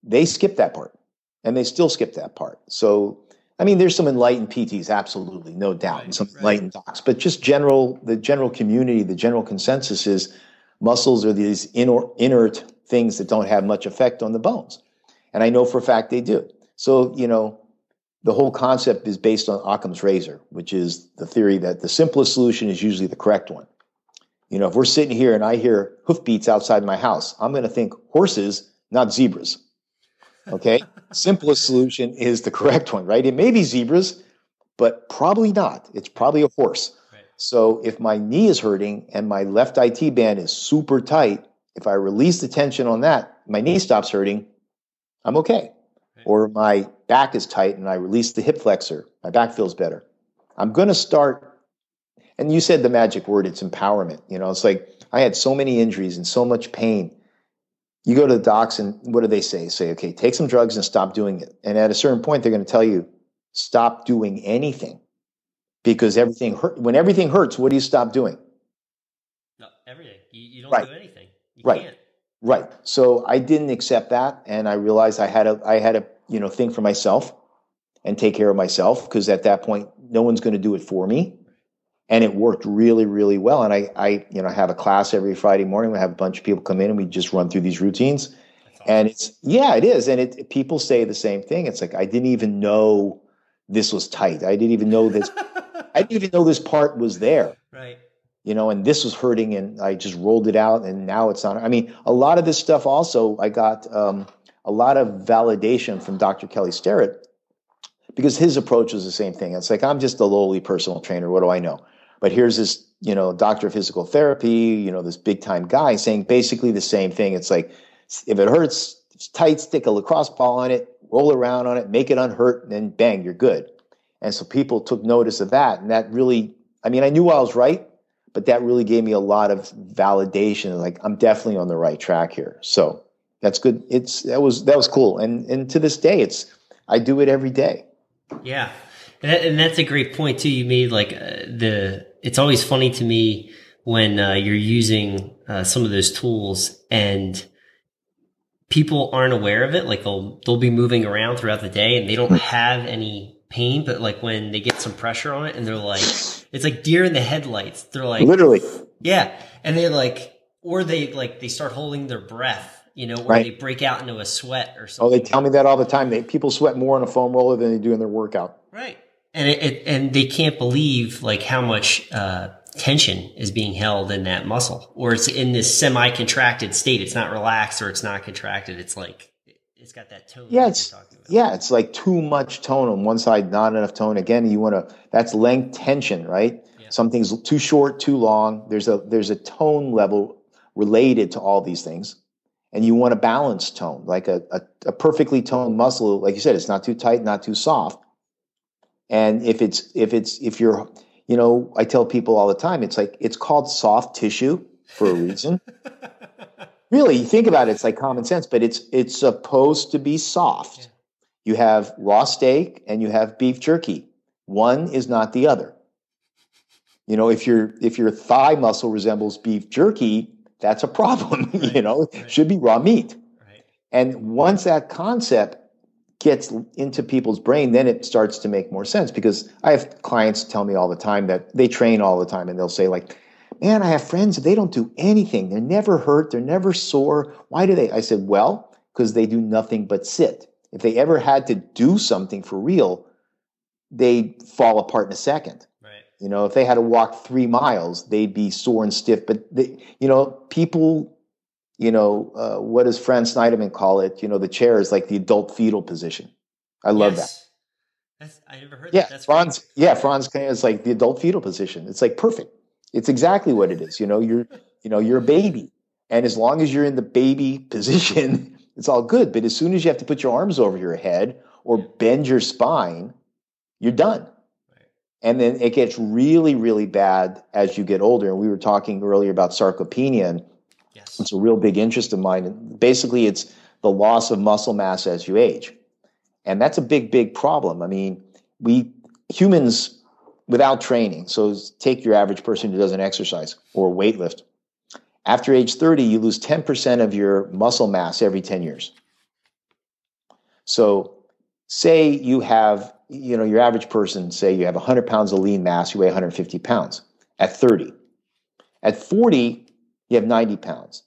They skip that part, and they still skip that part. So there's some enlightened PTs, absolutely, no doubt, and some enlightened docs. But just the general community, the general consensus is muscles are these inert things that don't have much effect on the bones. And I know for a fact they do. So, the whole concept is based on Occam's razor, which is the theory that the simplest solution is usually the correct one. If we're sitting here and I hear hoofbeats outside my house, I'm going to think horses, not zebras. Okay? Simplest solution is the correct one, right? It may be zebras, but probably not. It's probably a horse. Right. So if my knee is hurting and my left IT band is super tight, if I release the tension on that, my knee stops hurting, I'm okay. Right. Or my back is tight and I release the hip flexor, my back feels better. I'm going to start, and you said the magic word, it's empowerment. It's like I had so many injuries and so much pain. You go to the docs and what do they say? Say, okay, take some drugs and stop doing it. And at a certain point, they're going to tell you, stop doing anything because everything hurt. When everything hurts, what do you stop doing? No, everything. You don't do anything. You can't. Right. So I didn't accept that. And I realized I had to, think for myself and take care of myself because at that point, no one's going to do it for me. And it worked really, really well. And I have a class every Friday morning. We have a bunch of people come in and we just run through these routines. Awesome. And it is. And people say the same thing. It's like, I didn't even know this was tight. I didn't even know this. I didn't even know this part was there. Right. And this was hurting and I just rolled it out and now it's on. A lot of this stuff also, I got a lot of validation from Dr. Kelly Starrett because his approach was the same thing. It's like, I'm just a lowly personal trainer. What do I know? But here's this, doctor of physical therapy, this big time guy saying basically the same thing. It's like, if it hurts, it's tight, stick a lacrosse ball on it, roll around on it, make it unhurt, and then bang, you're good. And so people took notice of that. And that really, I mean, I knew I was right, but that really gave me a lot of validation. Like, I'm definitely on the right track here. So that's good. That was cool. And to this day, I do it every day. Yeah. And that's a great point too. You made like it's always funny to me when you're using some of those tools and people aren't aware of it. Like they'll be moving around throughout the day and they don't have any pain, but like when they get some pressure on it and they're like, it's like deer in the headlights. They're like, literally, yeah. And they like, or they start holding their breath, you know, or right. They break out into a sweat or something. Oh, they tell me that all the time. People sweat more on a foam roller than they do in their workout. Right. And and they can't believe like how much, tension is being held in that muscle, or it's in this semi-contracted state. It's not relaxed or it's not contracted. It's like, it's got that tone. Yeah, it's like too much tone on one side, not enough tone. Again, that's length tension, right? Yeah. Something's too short, too long. There's a tone level related to all these things. And you want a balanced tone, like a perfectly toned muscle. Like you said, it's not too tight, not too soft. And if you're, you know, I tell people all the time, it's called soft tissue for a reason. Really, you think about it, it's like common sense, but it's supposed to be soft. Yeah. You have raw steak and you have beef jerky. One is not the other. You know, if your thigh muscle resembles beef jerky, that's a problem. Right. You know, right. Should be raw meat. Right. And once that concept gets into people's brain, then it starts to make more sense, because I have clients tell me all the time that they train all the time and they'll say like, man, I have friends, they don't do anything. They're never hurt. They're never sore. Why do they? I said, well, because they do nothing but sit. If they ever had to do something for real, they'd fall apart in a second. Right. You know, if they had to walk 3 miles, they'd be sore and stiff. But people, what does Franz Snyderman call it? You know, the chair is like the adult fetal position. I love that. I never heard yeah, that. That's Franz. great. Yeah, Franz is like the adult fetal position. It's like perfect. It's exactly what it is. You know, you're a baby, and as long as you're in the baby position, it's all good. But as soon as you have to put your arms over your head or bend your spine, you're done. Right. And then it gets really, really bad as you get older. And we were talking earlier about sarcopenia, and yes, it's a real big interest of mine. And basically, it's the loss of muscle mass as you age, and that's a big, big problem. I mean, humans, without training, so take your average person who doesn't exercise or weightlift. After age 30, you lose 10% of your muscle mass every 10 years. So say you have, your average person, say you have 100 pounds of lean mass, you weigh 150 pounds at 30. At 40, you have 90 pounds.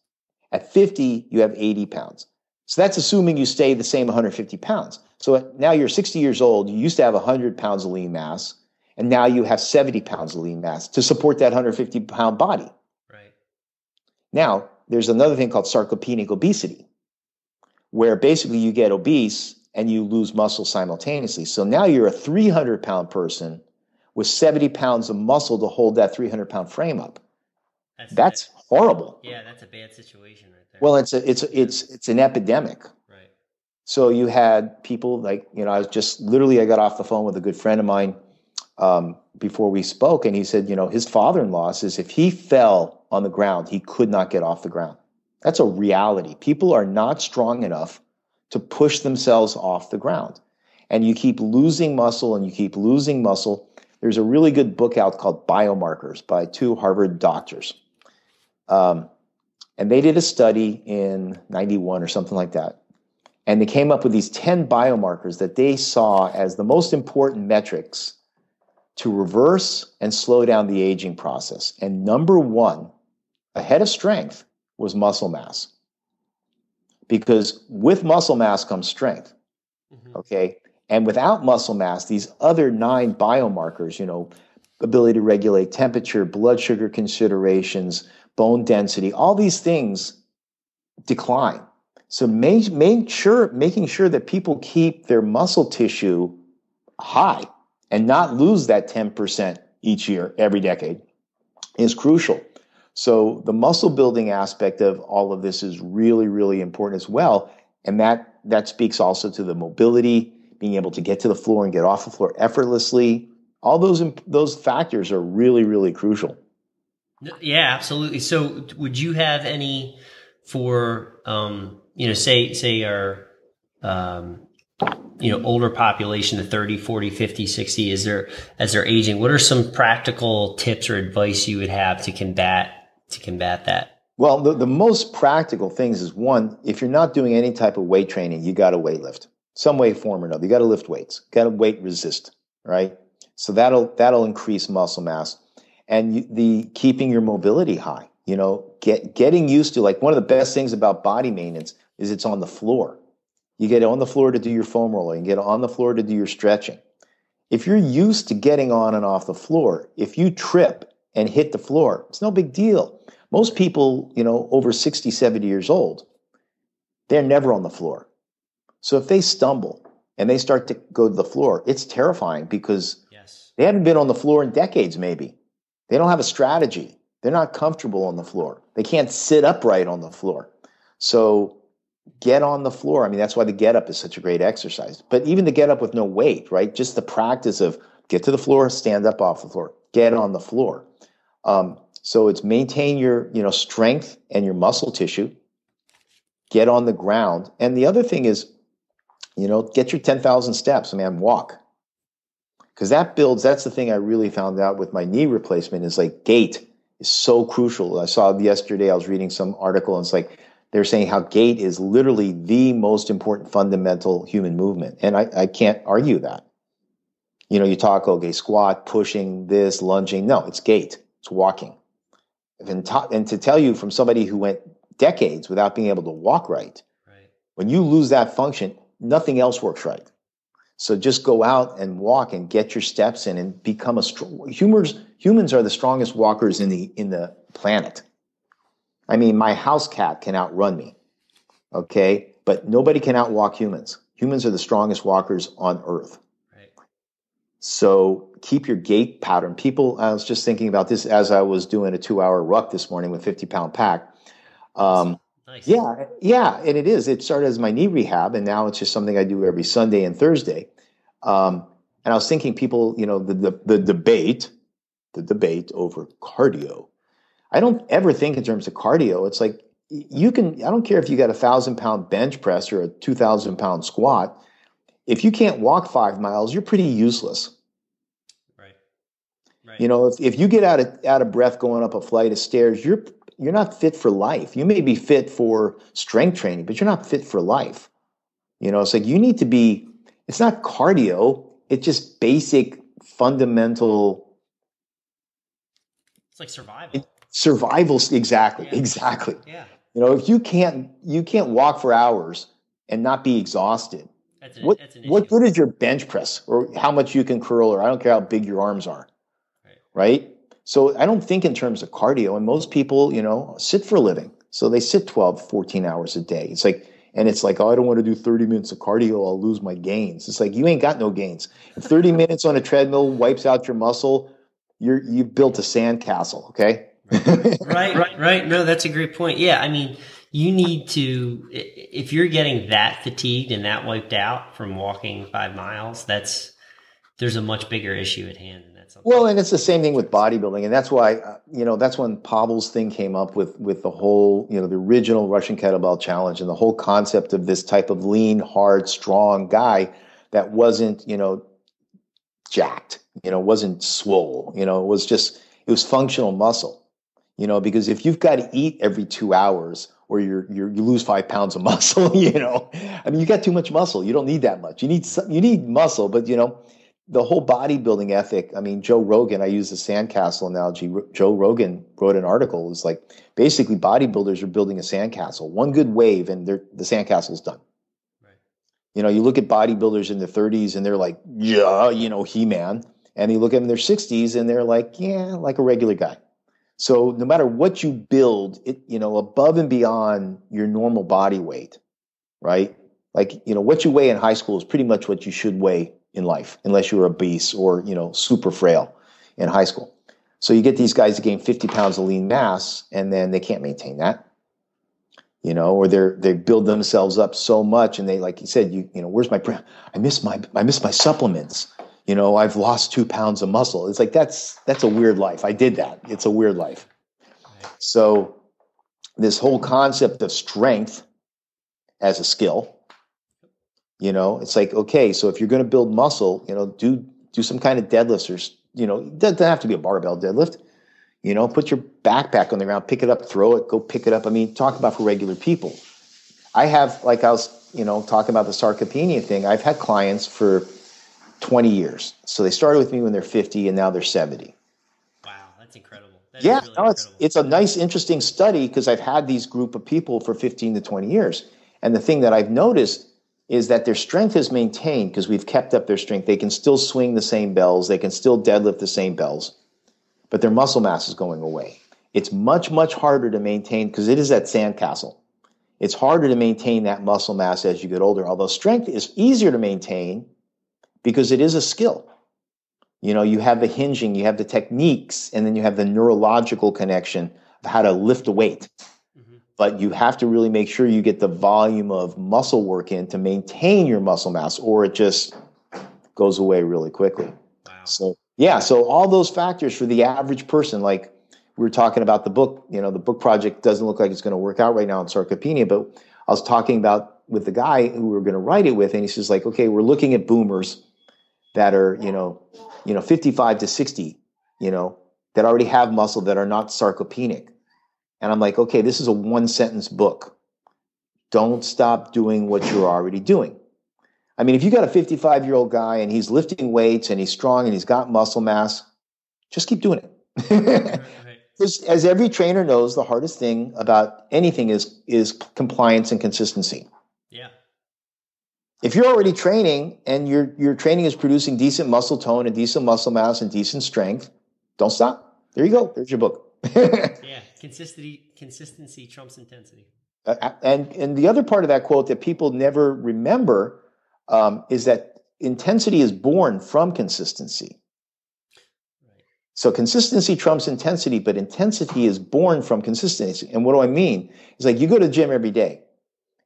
At 50, you have 80 pounds. So that's assuming you stay the same 150 pounds. So now you're 60 years old, you used to have 100 pounds of lean mass, and now you have 70 pounds of lean mass to support that 150-pound body. Right. Now, there's another thing called sarcopenic obesity, where basically you get obese and you lose muscle simultaneously. So now you're a 300-pound person with 70 pounds of muscle to hold that 300-pound frame up. That's horrible. Yeah, that's a bad situation right there. Well, it's an epidemic. Right. So you had people like, I got off the phone with a good friend of mine before we spoke, and he said, his father-in-law says if he fell on the ground, he could not get off the ground. That's a reality. People are not strong enough to push themselves off the ground. And you keep losing muscle and you keep losing muscle. There's a really good book out called Biomarkers by 2 Harvard doctors. And they did a study in 91 or something like that. And they came up with these 10 biomarkers that they saw as the most important metrics to reverse and slow down the aging process. And number 1, ahead of strength, was muscle mass. Because with muscle mass comes strength. Mm-hmm. Okay? And without muscle mass, these other 9 biomarkers, ability to regulate temperature, blood sugar considerations, bone density, all these things decline. So making sure that people keep their muscle tissue high and not lose that 10% each year, every decade, is crucial. So the muscle building aspect of all of this is really, really important as well. And that speaks also to the mobility, being able to get to the floor and get off the floor effortlessly. All those factors are really, really crucial. Yeah, absolutely. So would you have any for, say our, older population, the 30, 40, 50, 60, as they're aging, what are some practical tips or advice you would have to combat that? Well, the most practical things is, one, if you're not doing any type of weight training, you got to weight lift some way, form, or another. You got to lift weights, got to weight resist, right? So that'll increase muscle mass, and the keeping your mobility high. Getting used to, like, one of the best things about body maintenance is it's on the floor. You get on the floor to do your foam roller, and get on the floor to do your stretching. If you're used to getting on and off the floor, if you trip and hit the floor, it's no big deal. Most people, over 60, 70 years old, they're never on the floor. So if they stumble and they start to go to the floor, it's terrifying, because they haven't been on the floor in decades, maybe. They don't have a strategy. They're not comfortable on the floor. They can't sit upright on the floor. So get on the floor. I mean, that's why the get up is such a great exercise. But even the get up with no weight, right? Just the practice of get to the floor, stand up off the floor, get on the floor. So it's maintain your, strength and your muscle tissue, get on the ground. And the other thing is, get your 10,000 steps, walk. Because that's the thing I really found out with my knee replacement, is like gait is so crucial. I saw yesterday, I was reading some article, and it's like, they're saying how gait is literally the most important fundamental human movement. And I can't argue that. You talk, okay, squat, pushing, this, lunging. No, it's gait. It's walking. And to tell you, from somebody who went decades without being able to walk right, when you lose that function, nothing else works right. So just go out and walk and get your steps in and become humans are the strongest walkers in the planet. I mean, my house cat can outrun me, okay? But nobody can outwalk humans. Humans are the strongest walkers on earth. Right. So keep your gait pattern. I was just thinking about this as I was doing a 2-hour ruck this morning with 50-pound pack. Nice. Yeah, and it is. It started as my knee rehab, and now it's just something I do every Sunday and Thursday. And I was thinking, people, the debate over cardio. I don't ever think in terms of cardio. It's like, I don't care if you got 1,000-pound bench press or a 2,000-pound squat. If you can't walk 5 miles, you're pretty useless. Right. If you get out of breath going up a flight of stairs, you're not fit for life. You may be fit for strength training, but you're not fit for life. It's like, you need to be, it's not cardio. It's just basic fundamental. It's like survival. Survival, exactly. Yeah. If you can't walk for hours and not be exhausted, what good is your bench press, or how much you can curl, or I don't care how big your arms are, right? So I don't think in terms of cardio, and most people, sit for a living. So they sit 12, 14 hours a day. It's like, oh, I don't want to do 30 minutes of cardio. I'll lose my gains. It's like, you ain't got no gains. If 30 minutes on a treadmill wipes out your muscle, you've built a sandcastle, okay? Right. No, that's a great point. Yeah. I mean, you need to, if you're getting that fatigued and that wiped out from walking 5 miles, there's a much bigger issue at hand. Well, and it's the same thing with bodybuilding. And that's why, that's when Pavel's thing came up with the whole, the original Russian Kettlebell Challenge, and the whole concept of this type of lean, hard, strong guy that wasn't, jacked, wasn't swole, it was functional muscle. Because if you've got to eat every 2 hours, or you lose 5 pounds of muscle, I mean, you got too much muscle. You don't need that much. You need muscle, but the whole bodybuilding ethic. I mean, Joe Rogan, I use the sandcastle analogy. Joe Rogan wrote an article. It's like, basically bodybuilders are building a sandcastle. One good wave and the sandcastle's done. Right. You look at bodybuilders in their 30s and they're like, yeah, He-Man. And you look at them in their 60s and they're like, yeah, like a regular guy. So no matter what you build, above and beyond your normal body weight, right? Like, what you weigh in high school is pretty much what you should weigh in life, unless you're obese or, super frail in high school. So you get these guys that gain 50 pounds of lean mass, and then they can't maintain that. or they build themselves up so much, and they, like you said, where's my I miss my supplements. I've lost 2 pounds of muscle. It's like that's a weird life. I did that. It's a weird life. Right. So this whole concept of strength as a skill, it's like, okay, so if you're going to build muscle, do some kind of deadlifts, or it doesn't have to be a barbell deadlift. Put your backpack on the ground, pick it up, throw it, go pick it up. I mean, talk about for regular people. I have, like I was, talking about the sarcopenia thing. I've had clients for 20 years. So they started with me when they're 50 and now they're 70. Wow, that's incredible. Yeah, really incredible. It's a nice, interesting study because I've had these group of people for 15 to 20 years. And the thing that I've noticed is that their strength is maintained because we've kept up their strength. They can still swing the same bells. They can still deadlift the same bells. But their muscle mass is going away. It's much, much harder to maintain because it is that sandcastle. It's harder to maintain that muscle mass as you get older, although strength is easier to maintain because it is a skill. You have the hinging, you have the techniques, and then you have the neurological connection of how to lift a weight. Mm-hmm. But you have to really make sure you get the volume of muscle work in to maintain your muscle mass, or it just goes away really quickly. Wow. So all those factors for the average person, like we were talking about the book, the book project doesn't look like it's going to work out right now in Sarcopenia, but I was talking about with the guy who we were going to write it with, and he says, like, okay, we're looking at boomers that are, 55 to 60, that already have muscle that are not sarcopenic. And I'm like, okay, this is a 1-sentence book. Don't stop doing what you're already doing. I mean, if you got a 55-year-old guy and he's lifting weights and he's strong and he's got muscle mass, just keep doing it. Right. As every trainer knows, the hardest thing about anything is compliance and consistency. Yeah. If you're already training and your training is producing decent muscle tone and decent muscle mass and decent strength, don't stop. There you go. There's your book. Yeah. Consistency trumps intensity. And the other part of that quote that people never remember is that intensity is born from consistency. Right. So consistency trumps intensity, but intensity is born from consistency. And what do I mean? It's like you go to the gym every day,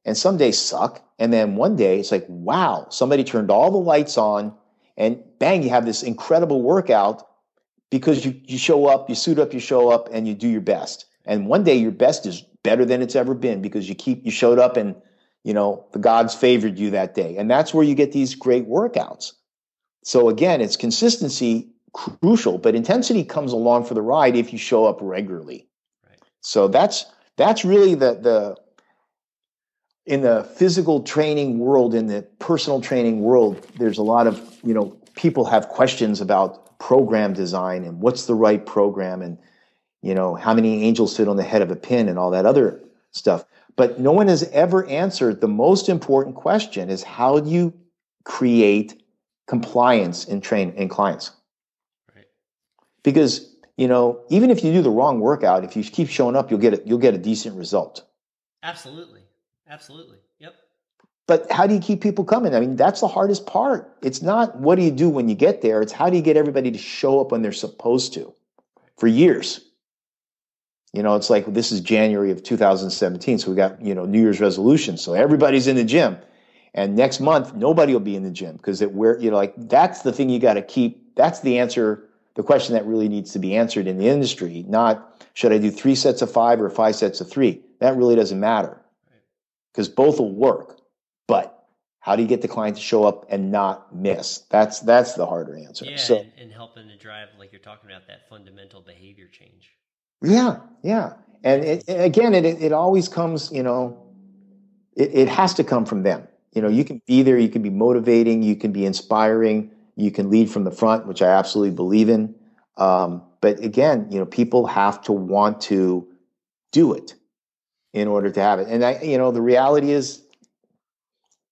and some days suck, and then one day it's like, wow, somebody turned all the lights on, and bang, you have this incredible workout because you show up, you suit up, you show up, and you do your best. And one day your best is better than it's ever been because you showed up and the gods favored you that day. And that's where you get these great workouts. So again, it's consistency crucial, but intensity comes along for the ride if you show up regularly. Right. So that's really the in the physical training world, in the personal training world, there's a lot of, people have questions about program design and what's the right program and, how many angels fit on the head of a pin and all that other stuff. But no one has ever answered the most important question is how do you create compliance in clients? Right. Because, even if you do the wrong workout, if you keep showing up, you'll get a decent result. Absolutely. Yep. But how do you keep people coming? I mean, that's the hardest part. It's not what do you do when you get there. It's how do you get everybody to show up when they're supposed to for years. It's like this is January of 2017. So we got, New Year's resolutions. So everybody's in the gym. And next month, nobody will be in the gym because that's the thing you got to keep. That's the answer, the question that really needs to be answered in the industry, not should I do 3 sets of 5 or 5 sets of 3? That really doesn't matter because both will work. But how do you get the client to show up and not miss? That's the harder answer. Yeah, and helping to drive, like you're talking about, that fundamental behavior change. Yeah. And it always comes, it has to come from them. You can be there, you can be motivating, you can be inspiring, you can lead from the front, which I absolutely believe in. But again, people have to want to do it in order to have it. And the reality is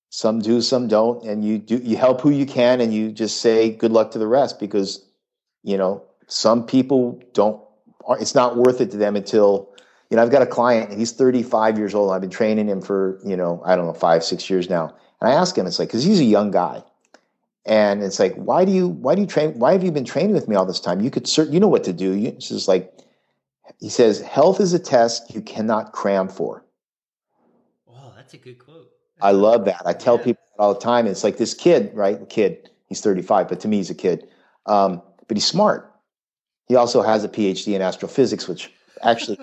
some do, some don't. And you help who you can and you just say good luck to the rest because, some people don't. It's not worth it to them until, I've got a client, he's 35 years old. I've been training him for, 5-6 years now. And I ask him, it's like, cause he's a young guy. And it's like, why do you train? Why have you been training with me all this time? You know what to do. It's just like, he says, health is a test you cannot cram for. that's a good quote. I love that. I tell people all the time. It's like this kid, right? The kid, he's 35, but to me, he's a kid. But he's smart. He also has a PhD in astrophysics, which actually,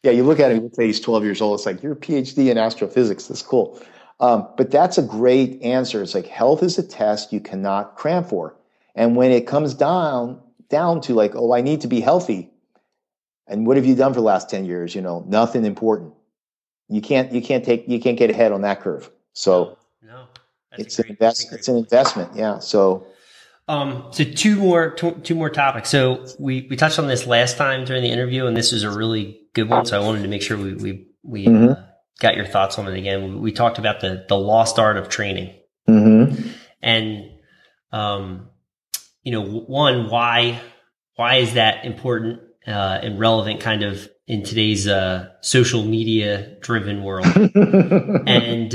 yeah, you look at him, you say he's 12 years old. It's like, you're a PhD in astrophysics. That's cool. But that's a great answer. It's like, health is a test you cannot cram for. And when it comes down to like, oh, I need to be healthy. And what have you done for the last 10 years? Nothing important. You can't get ahead on that curve. So no, it's an investment. Yeah. So two more topics. So we touched on this last time during the interview, and this is a really good one. So I wanted to make sure we got your thoughts on it again. We talked about the lost art of training, and one, why is that important and relevant, kind of in today's social media driven world? And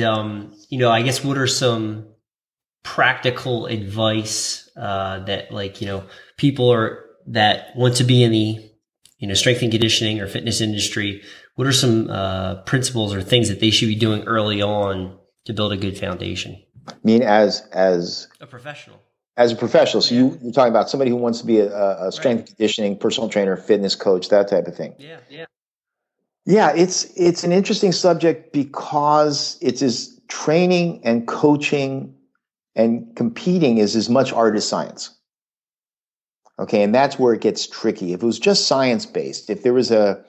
I guess what are some practical advice that people that want to be in the strength and conditioning or fitness industry? What are some principles or things that they should be doing early on to build a good foundation? I mean, as a professional. As a professional, so you're talking about somebody who wants to be a strength and conditioning personal trainer, fitness coach, that type of thing. Yeah. It's an interesting subject because it's as training and coaching and competing is as much art as science. Okay, and that's where it gets tricky. If it was just science-based, if there was a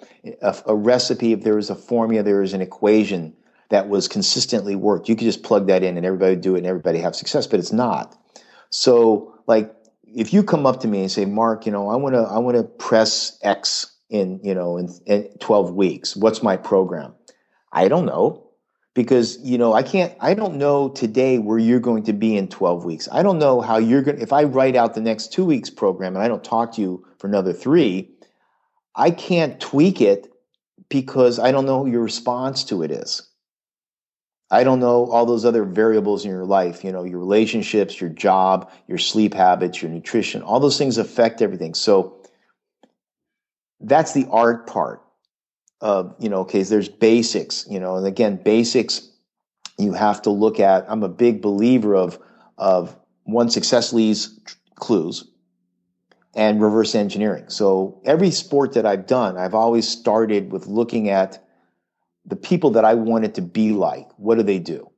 recipe, if there was a formula, there was an equation that was consistently worked, you could just plug that in and everybody would do it and everybody have success, but it's not. So, like, if you come up to me and say, Mark, I want to press X in 12 weeks. What's my program? I don't know, because I don't know today where you're going to be in 12 weeks. I don't know how you're going. If I write out the next 2 weeks program and I don't talk to you for another 3, I can't tweak it because I don't know what your response to it is. I don't know all those other variables in your life, your relationships, your job, your sleep habits, your nutrition, all those things affect everything. So that's the art part of, okay, there's basics, and again, basics you have to look at. I'm a big believer of one, success leaves clues, and reverse engineering. So every sport that I've done, I've always started with looking at the people that I wanted to be like. What do they do?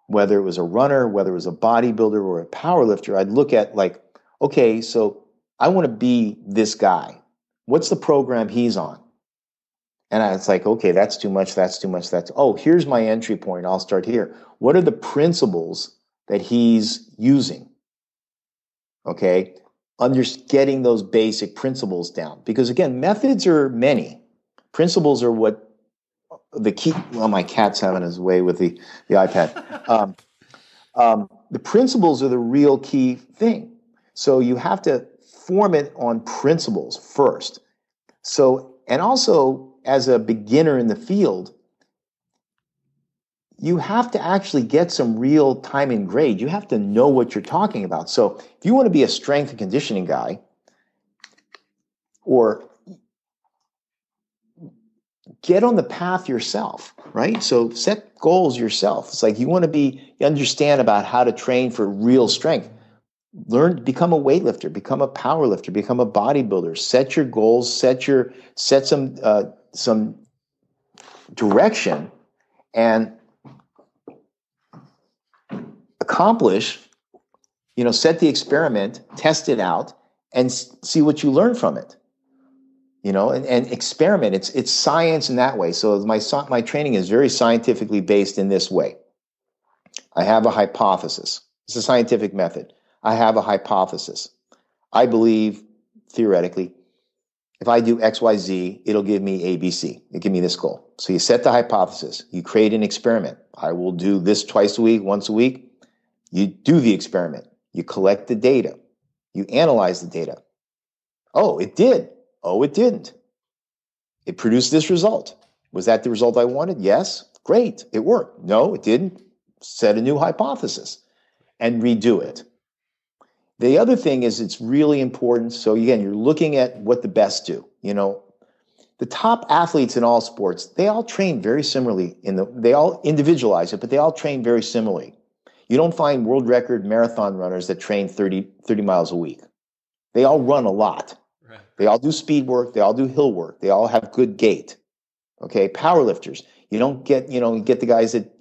Whether it was a runner, whether it was a bodybuilder or a powerlifter, I'd look at like, okay, so I want to be this guy. What's the program he's on? And it's like, okay, that's too much. Here's my entry point. I'll start here. What are the principles that he's using? Okay. Getting those basic principles down. Because again, methods are many. Principles are what the key. Well, my cat's having his way with the iPad. The principles are the real key thing. So you have to form it on principles first. So, and also as a beginner in the field, you have to actually get some real time and grade. You have to know what you're talking about. So if you want to be a strength and conditioning guy, or get on the path yourself, right? So set goals yourself. It's like you understand about how to train for real strength. Become a weightlifter, become a power lifter, become a bodybuilder. Set your goals, set some direction, and accomplish, set the experiment, test it out, and see what you learn from it. And experiment. It's science in that way. So my training is very scientifically based in this way. I have a hypothesis. It's a scientific method. I have a hypothesis. I believe, theoretically, if I do X, Y, Z, it'll give me A, B, C. It'll give me this goal. So you set the hypothesis. You create an experiment. I will do this twice a week, once a week. You do the experiment. You collect the data. You analyze the data. Oh, it did. Oh, it didn't. It produced this result. Was that the result I wanted? Yes. Great. It worked. No, it didn't. Set a new hypothesis and redo it. The other thing is it's really important. So again, you're looking at what the best do. the top athletes in all sports, they all train very similarly. They all individualize it, but they all train very similarly. You don't find world record marathon runners that train 30 miles a week. They all run a lot. Right. They all do speed work. They all do hill work. They all have good gait. Okay. Powerlifters. You don't get, you get the guys that,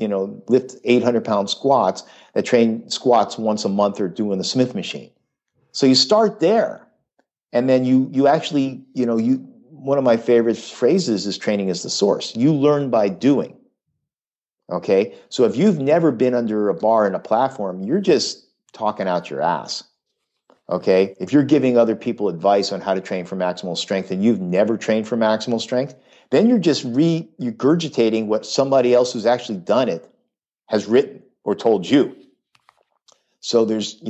lift 800-pound squats that train squats once a month or doing the Smith machine. So you start there. And then you actually, one of my favorite phrases is training is the source. You learn by doing. Okay. So if you've never been under a bar and a platform, you're just talking out your ass. Okay. If you're giving other people advice on how to train for maximal strength and you've never trained for maximal strength, then you're just regurgitating what somebody else who's actually done it has written or told you. So there's,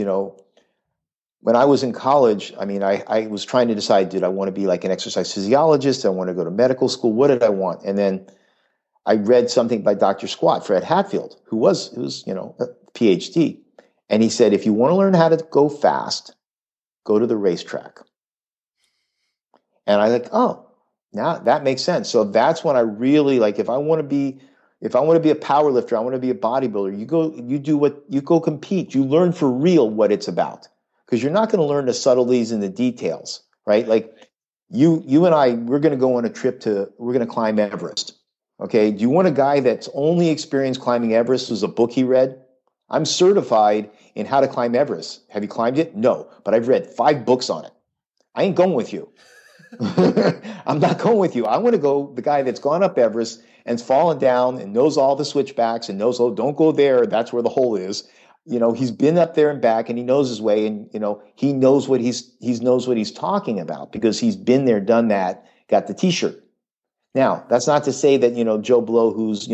when I was in college, I was trying to decide, did I want to be like an exercise physiologist? I want to go to medical school. What did I want? And then I read something by Dr. Squat, Fred Hatfield, who was a PhD. And he said, if you want to learn how to go fast, go to the racetrack. And I like, oh, now that makes sense. So that's when I really if I want to be a power lifter, I want to be a bodybuilder, you go compete. You learn for real what it's about. Because you're not going to learn the subtleties and the details, right? Like you and I, we're going to go on a trip we're going to climb Everest. Okay. Do you want a guy that's only experienced climbing Everest who's a book he read? I'm certified in how to climb Everest. Have you climbed it? No, but I've read 5 books on it. I ain't going with you. I'm not going with you. I want to go the guy that's gone up Everest and's fallen down and knows all the switchbacks and knows, oh, don't go there. That's where the hole is. He's been up there and back and he knows his way and, he knows what he's talking about because he's been there, done that, got the t-shirt. Now, that's not to say that, Joe Blow, who's,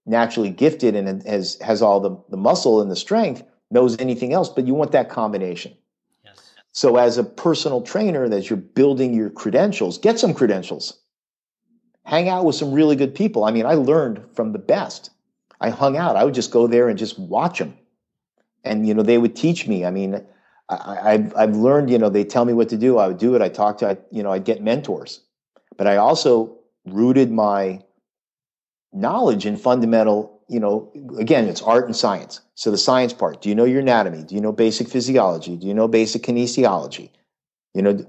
naturally gifted and has all the muscle and the strength, knows anything else, but you want that combination. Yes. So as a personal trainer, as you're building your credentials, get some credentials. Hang out with some really good people. I learned from the best. I hung out. I would just go there and just watch them. And, they would teach me. I've learned, they tell me what to do. I would do it. I talk to, I'd get mentors. But I also rooted my knowledge in fundamental, again, it's art and science. So the science part, do you know your anatomy? Do you know basic physiology? Do you know basic kinesiology?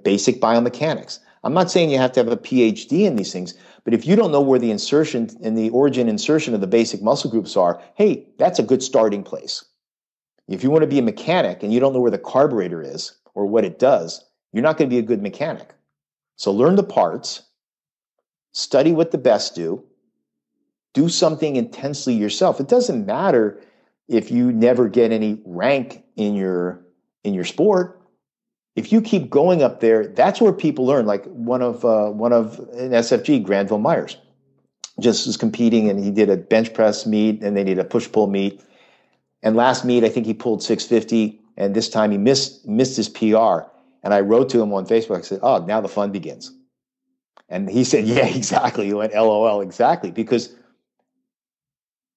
Basic biomechanics. I'm not saying you have to have a PhD in these things, but if you don't know where the insertion and the origin insertion of the basic muscle groups are, hey, that's a good starting place. If you want to be a mechanic and you don't know where the carburetor is or what it does, you're not going to be a good mechanic. So learn the parts, study what the best do something intensely yourself. It doesn't matter if you never get any rank in your sport. If you keep going up there, that's where people learn. Like one of an SFG, Granville Myers, just was competing and he did a bench press meet and they did a push-pull meet. And last meet, I think he pulled 650, and this time he missed his PR. And I wrote to him on Facebook. I said, "Oh, now the fun begins." And he said, "Yeah, exactly." He went, "LOL, exactly," because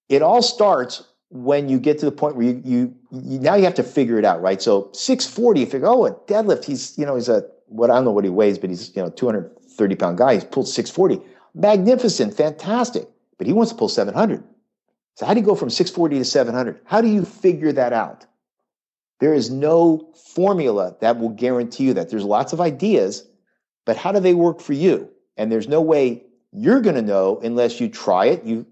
it all starts when you get to the point where you now you have to figure it out, right? So 640, you figure, oh, a deadlift. He's I don't know what he weighs, but he's 230-pound guy. He's pulled 640, magnificent, fantastic. But he wants to pull 700. So how do you go from 640 to 700? How do you figure that out? There is no formula that will guarantee you that. There's lots of ideas, but how do they work for you? And there's no way you're going to know unless you try it. You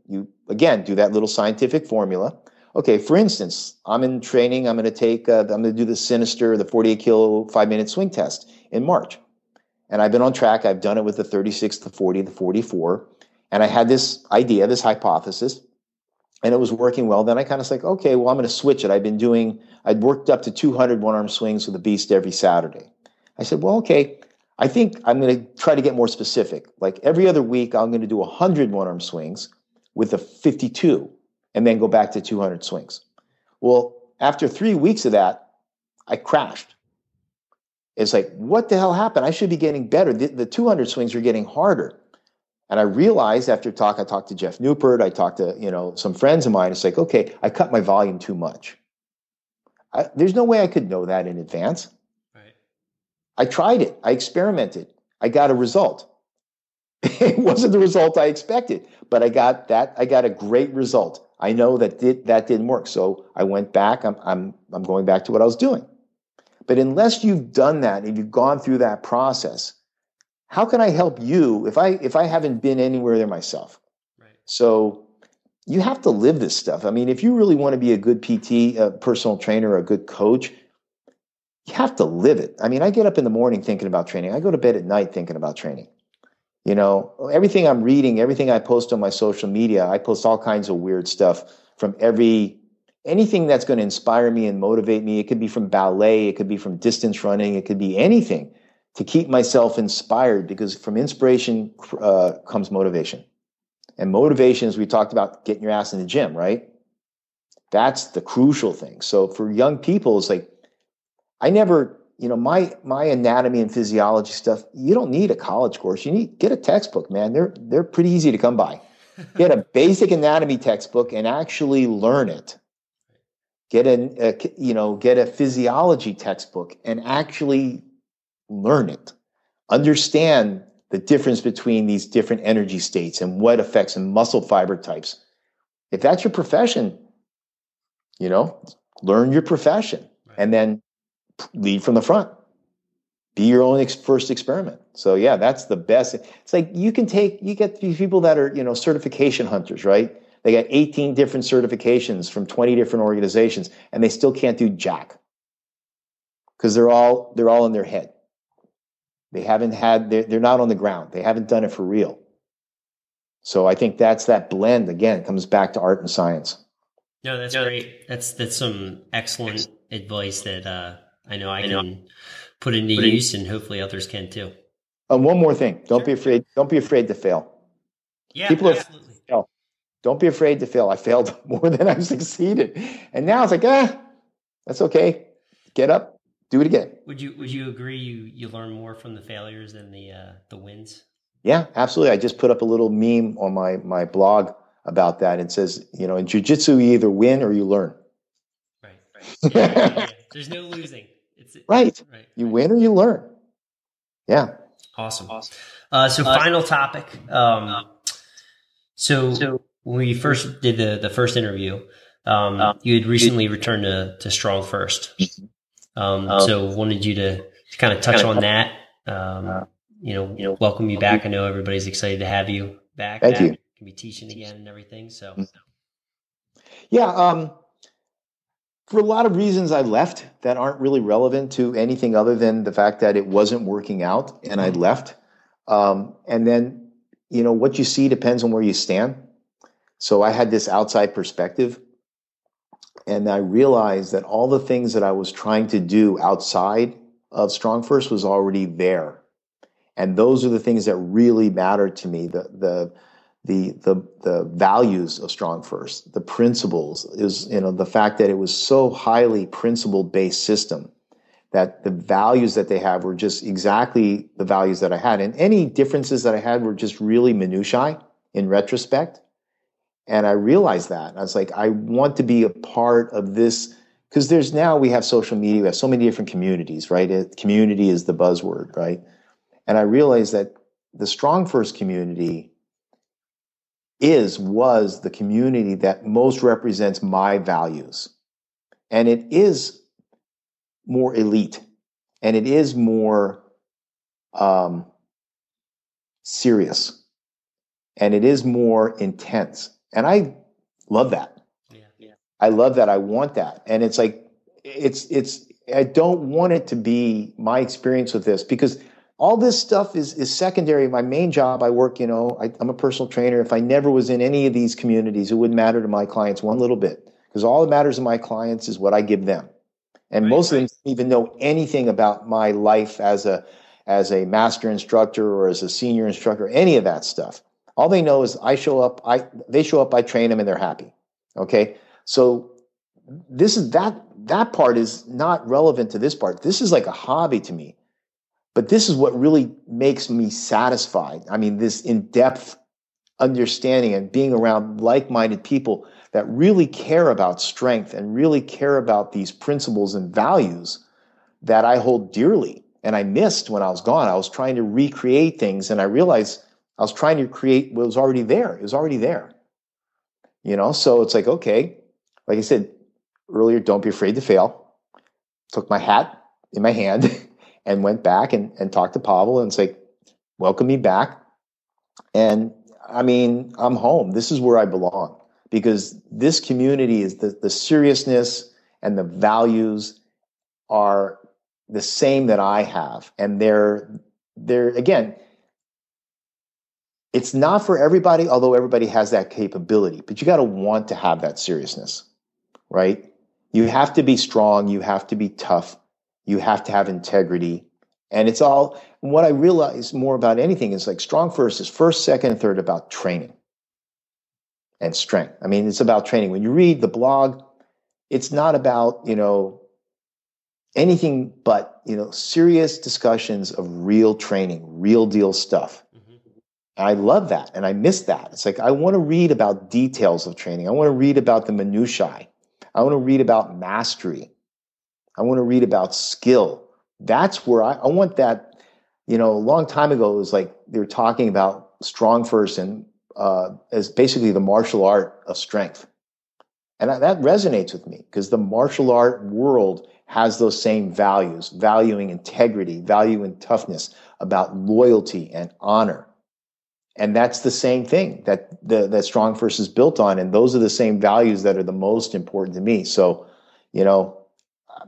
again, do that little scientific formula. Okay, for instance, I'm in training. I'm going to do the Sinister, the 48 kilo 5-minute swing test in March. And I've been on track. I've done it with the 36, the 40, the 44. And I had this idea, this hypothesis, and it was working well. Then I kind of like, okay, well, I'm going to switch it. I'd worked up to 200 one-arm swings with a beast every Saturday. I said, well, okay, I think I'm going to try to get more specific. Like every other week, I'm going to do 100 one-arm swings with a 52 and then go back to 200 swings. Well, after 3 weeks of that, I crashed. It's like, what the hell happened? I should be getting better. The 200 swings are getting harder. And I realized after I talked to Jeff Newport, I talked to, some friends of mine. It's like, okay, I cut my volume too much. There's no way I could know that in advance. Right. I tried it. I experimented. I got a result. It wasn't the result I expected, but I got a great result. I know that didn't work. So I went back. I'm going back to what I was doing. But unless you've done that and you've gone through that process, how can I help you if I haven't been anywhere there myself? Right. So you have to live this stuff. I mean, if you really want to be a good PT, a personal trainer, a good coach, you have to live it. I mean, I get up in the morning thinking about training. I go to bed at night thinking about training. You know, everything I'm reading, everything I post on my social media, I post all kinds of weird stuff from anything that's going to inspire me and motivate me. It could be from ballet, it could be from distance running, it could be anything to keep myself inspired, because from inspiration comes motivation. And motivation, as we talked about, getting your ass in the gym, right? That's the crucial thing. So for young people, it's like, I never, you know, my anatomy and physiology stuff, you don't need a college course. Get a textbook, man. They're pretty easy to come by. Get a basic anatomy textbook and actually learn it. Get a physiology textbook and actually learn it. Understand the difference between these different energy states and what affects muscle fiber types. If that's your profession, you know, learn your profession, and then lead from the front. Be your own first experiment. So yeah, that's the best. It's like you get these people that are, you know, certification hunters, right? They got 18 different certifications from 20 different organizations, and they still can't do jack because they're all in their head. They're not on the ground. They haven't done it for real. So I think that's that blend again. It comes back to art and science. No, that's great. That's some excellent advice that I know I can put into use, and hopefully others can too. One more thing. Don't be afraid. Don't be afraid to fail. Yeah, people absolutely. Don't be afraid to fail. I failed more than I succeeded. And now it's like, that's okay. Get up, do it again. Would you agree you learn more from the failures than the wins? Yeah, absolutely. I just put up a little meme on my blog about that. It says, you know, in jiu-jitsu, you either win or you learn. Right. Yeah. There's no losing. Right. You win or you learn. Yeah. Awesome. So final topic. So when we first did the first interview, you had recently returned to StrongFirst. So wanted you to kind of touch on that. Welcome you back. I know everybody's excited to have you back. Thank you. You can be teaching again and everything. So yeah. For a lot of reasons I left that aren't really relevant to anything other than the fact that it wasn't working out and I left. And then, you know, what you see depends on where you stand. So I had this outside perspective, and I realized that all the things that I was trying to do outside of StrongFirst was already there. And those are the things that really mattered to me. The values of StrongFirst, the principles, is, you know, the fact that it was so highly principle-based system, that the values that they have were just exactly the values that I had. And any differences that I had were just really minutiae in retrospect. And I realized that. I was like, I want to be a part of this, because we have social media, we have so many different communities, right? Community is the buzzword, right? And I realized that the StrongFirst community was the community that most represents my values. And it is more elite, and it is more serious, and it is more intense. And I love that. Yeah. I love that. I want that. And it's like, I don't want it to be my experience with this, because all this stuff is secondary. My main job, I work, you know, I'm a personal trainer. If I never was in any of these communities, it wouldn't matter to my clients one little bit, because all that matters to my clients is what I give them. And most of them don't even know anything about my life as a master instructor or as a senior instructor, any of that stuff. All they know is they show up, I train them, and they're happy. Okay. So that part is not relevant to this part. This is like a hobby to me. But this is what really makes me satisfied. I mean, this in-depth understanding and being around like-minded people that really care about strength and really care about these principles and values that I hold dearly. And I missed when I was gone. I was trying to recreate things, and I realized I was trying to create what was already there. It was already there. So it's like, okay, like I said earlier, don't be afraid to fail. Took my hat in my hand and went back and talked to Pavel, and it's like, welcome me back. And I mean, I'm home. This is where I belong, because this community is the seriousness and the values are the same that I have. And they're again, it's not for everybody, although everybody has that capability, but you got to want to have that seriousness, right? You have to be strong. You have to be tough. You have to have integrity. And it's all, what I realize more about anything is like StrongFirst is first, second, and third about training and strength. I mean, it's about training. When you read the blog, it's not about, anything but, serious discussions of real training, real deal stuff. I love that. And I miss that. It's like, I want to read about details of training. I want to read about the minutiae. I want to read about mastery. I want to read about skill. That's where I want that. A long time ago, it was like they were talking about StrongFirst and as basically the martial art of strength. And that resonates with me, because the martial art world has those same values, valuing integrity, valuing toughness, about loyalty and honor. And that's the same thing that StrongFirst is built on. And those are the same values that are the most important to me. So,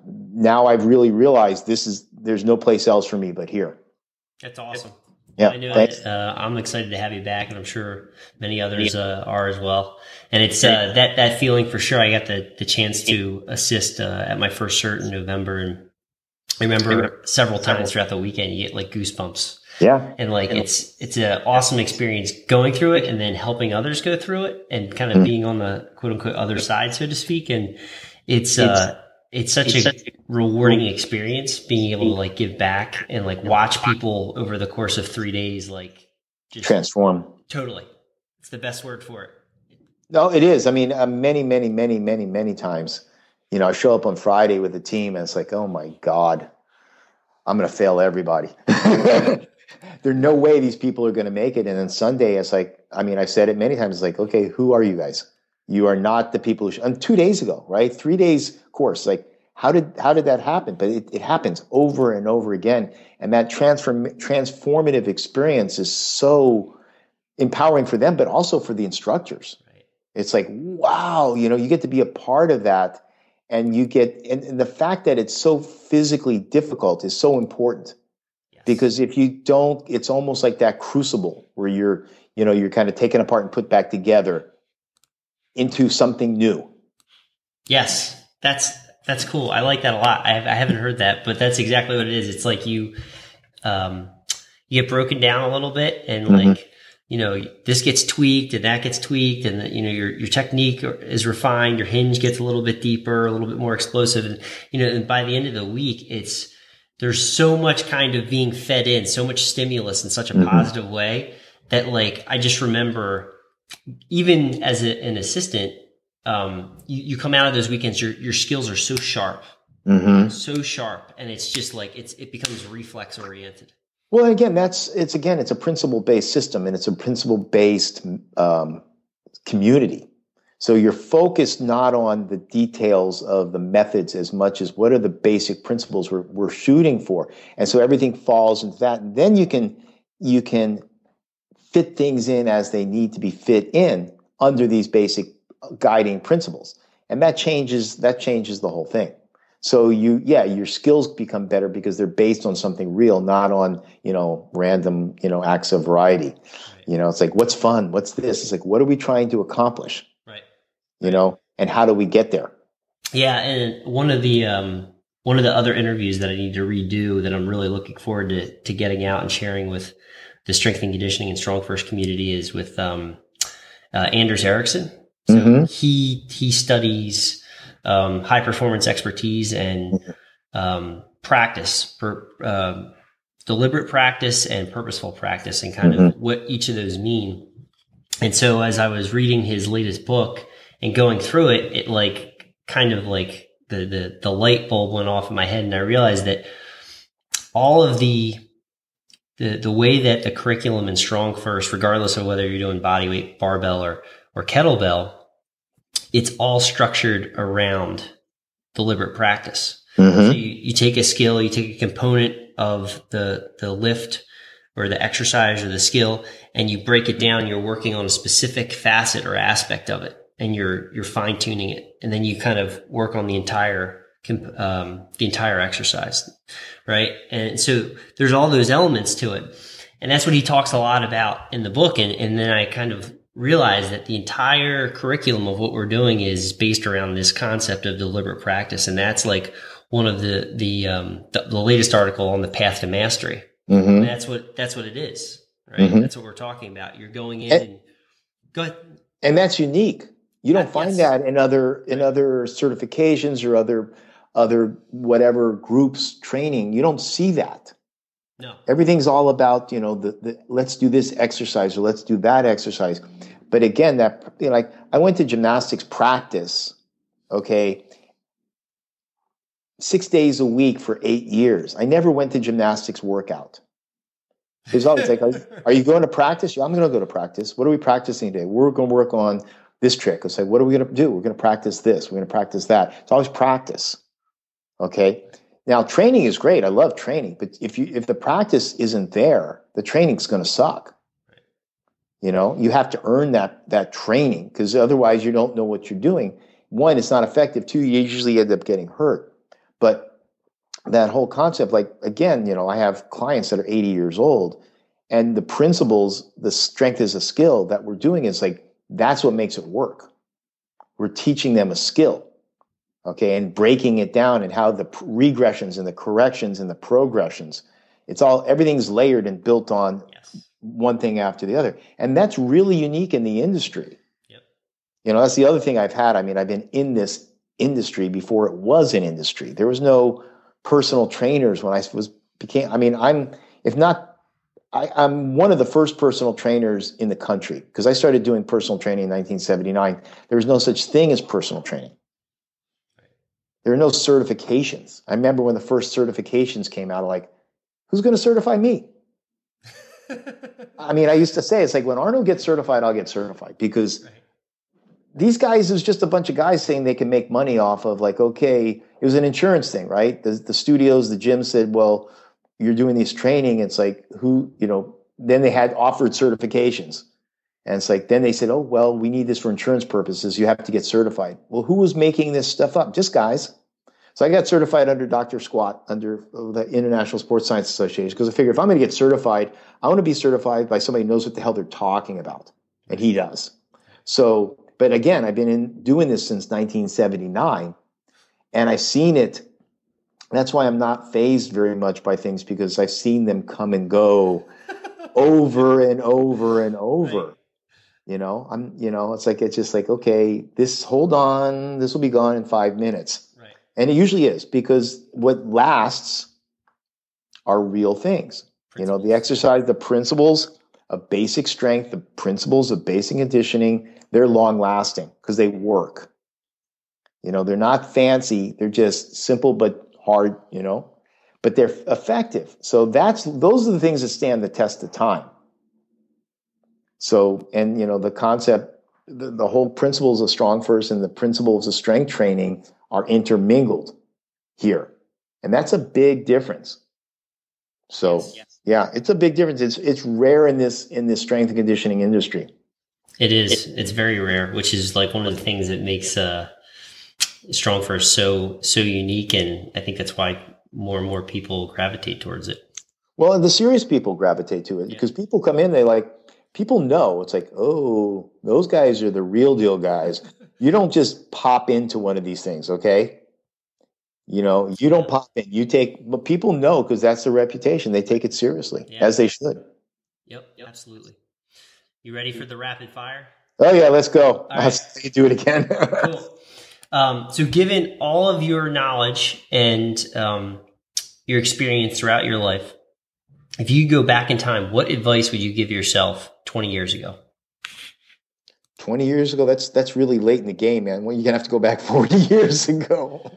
now I've really realized there's no place else for me but here. That's awesome. Yeah. I know I'm excited to have you back, and I'm sure many others are as well. And it's that feeling for sure. I got the chance to assist at my first cert in November, and I remember several times throughout the weekend you get like goosebumps. Yeah. And like it's an awesome experience going through it and then helping others go through it and kind of being on the quote unquote other side, so to speak. And it's such a rewarding experience being able to like give back and like watch people over the course of 3 days, like just transform. Totally. It's the best word for it. No, it is. I mean, many times, I show up on Friday with the team and it's like, oh my God, I'm going to fail everybody. There's no way these people are going to make it. And then Sunday, it's like, I've said it many times. It's like, okay, who are you guys? You are not the people who, and 2 days ago, right? 3 days course. Like, how did that happen? But it happens over and over again. And that transformative experience is so empowering for them, but also for the instructors. Right. It's like, wow, you get to be a part of that. And you get, and the fact that it's so physically difficult is so important. Yes. Because if you don't, it's almost like that crucible where you're kind of taken apart and put back together into something new. Yes, that's cool. I like that a lot. I haven't heard that, but that's exactly what it is. It's like you get broken down a little bit, and like this gets tweaked and that gets tweaked, and your technique is refined. Your hinge gets a little bit deeper, a little bit more explosive, and and by the end of the week, there's so much kind of being fed in, so much stimulus in such a positive way that like I just remember. Even as an assistant, you come out of those weekends, your skills are so sharp, and it's just like it becomes reflex oriented. Well, again, it's a principle-based system, and it's a principle-based community. So you're focused not on the details of the methods as much as what are the basic principles we're shooting for, and so everything falls into that. And then you can fit things in as they need to be fit in under these basic guiding principles. And that changes the whole thing. So your skills become better because they're based on something real, not on, random, acts of variety. Right. It's like, what's fun? What's this? It's like, what are we trying to accomplish? Right. And how do we get there? Yeah. And one of the other interviews that I need to redo that I'm really looking forward to getting out and sharing with the strength and conditioning and StrongFirst community is with Anders Ericsson. So he studies high performance expertise and practice, deliberate practice and purposeful practice, and kind of what each of those mean. And so as I was reading his latest book and going through it, it like kind of like the light bulb went off in my head, and I realized that all of the the way that the curriculum in StrongFirst, regardless of whether you're doing bodyweight, barbell, or kettlebell, it's all structured around deliberate practice. So you take a skill, you take a component of the lift or the exercise or the skill, and you break it down. You're working on a specific facet or aspect of it, and you're fine tuning it, and then you kind of work on the entire exercise, right? And so there's all those elements to it, and that's what he talks a lot about in the book. And then I kind of realized that the entire curriculum of what we're doing is based around this concept of deliberate practice, and that's like one of the latest article on the path to mastery. And that's what it is, right? That's what we're talking about. You're going in and go ahead. And that's unique. You don't find that in other certifications or other whatever groups training. You don't see that. No. Everything's all about, the let's do this exercise or let's do that exercise. But again, that, like I went to gymnastics practice, okay, 6 days a week for 8 years. I never went to gymnastics workout. It was always like, are you going to practice? Yeah, I'm going to go to practice. What are we practicing today? We're going to work on this trick. I'll say, what are we going to do? We're going to practice this. We're going to practice that. It's always practice. Okay. Now training is great. I love training, but if the practice isn't there, the training's going to suck. You have to earn that training, because otherwise you don't know what you're doing. One, it's not effective. Two, you usually end up getting hurt. But that whole concept, like, again, I have clients that are 80 years old, and the principles, the strength is a skill that we're doing is like, that's what makes it work. We're teaching them a skill, okay, and breaking it down and how the regressions and the corrections and the progressions, everything's layered and built on one thing after the other. And that's really unique in the industry. Yep. That's the other thing I've had. I mean, I've been in this industry before it was an industry. There was no personal trainers when I'm one of the first personal trainers in the country, because I started doing personal training in 1979. There was no such thing as personal training. There are no certifications. I remember when the first certifications came out, like, who's going to certify me? I used to say, it's like, when Arnold gets certified, I'll get certified, because these guys, it was just a bunch of guys saying they can make money off of, like, okay, it was an insurance thing, right? The studios, the gym said, well, you're doing this training. It's like, then they had offered certifications. And it's like, then they said, oh, well, we need this for insurance purposes. You have to get certified. Well, who was making this stuff up? Just guys. So I got certified under Dr. Squat, under the International Sports Science Association, because I figured if I'm going to get certified, I want to be certified by somebody who knows what the hell they're talking about. And he does. So, but again, I've been doing this since 1979, and I've seen it. That's why I'm not fazed very much by things, because I've seen them come and go over and over and over. Right. It's just like, okay, hold on, this will be gone in 5 minutes. Right. And it usually is, because what lasts are real things. The exercise, the principles of basic strength, the principles of basic conditioning, they're long lasting because they work. They're not fancy. They're just simple but hard, but they're effective. So those are the things that stand the test of time. So, and the concept, the whole principles of StrongFirst and the principles of strength training are intermingled here. And that's a big difference. So yeah, it's a big difference. It's rare in this strength and conditioning industry. It is. It's very rare, which is like one of the things that makes StrongFirst so unique, and I think that's why more and more people gravitate towards it. Well, and the serious people gravitate to it, because people come in, people know. It's like, oh, those guys are the real deal guys. You don't just pop into one of these things, okay? You don't pop in. But people know, because that's the reputation. They take it seriously, as they should. Yep, absolutely. You ready for the rapid fire? Oh yeah, let's go. All right. Let's do it again. Cool. So given all of your knowledge and your experience throughout your life, if you go back in time, what advice would you give yourself 20 years ago? 20 years ago? That's really late in the game, man. Well, you're going to have to go back 40 years ago.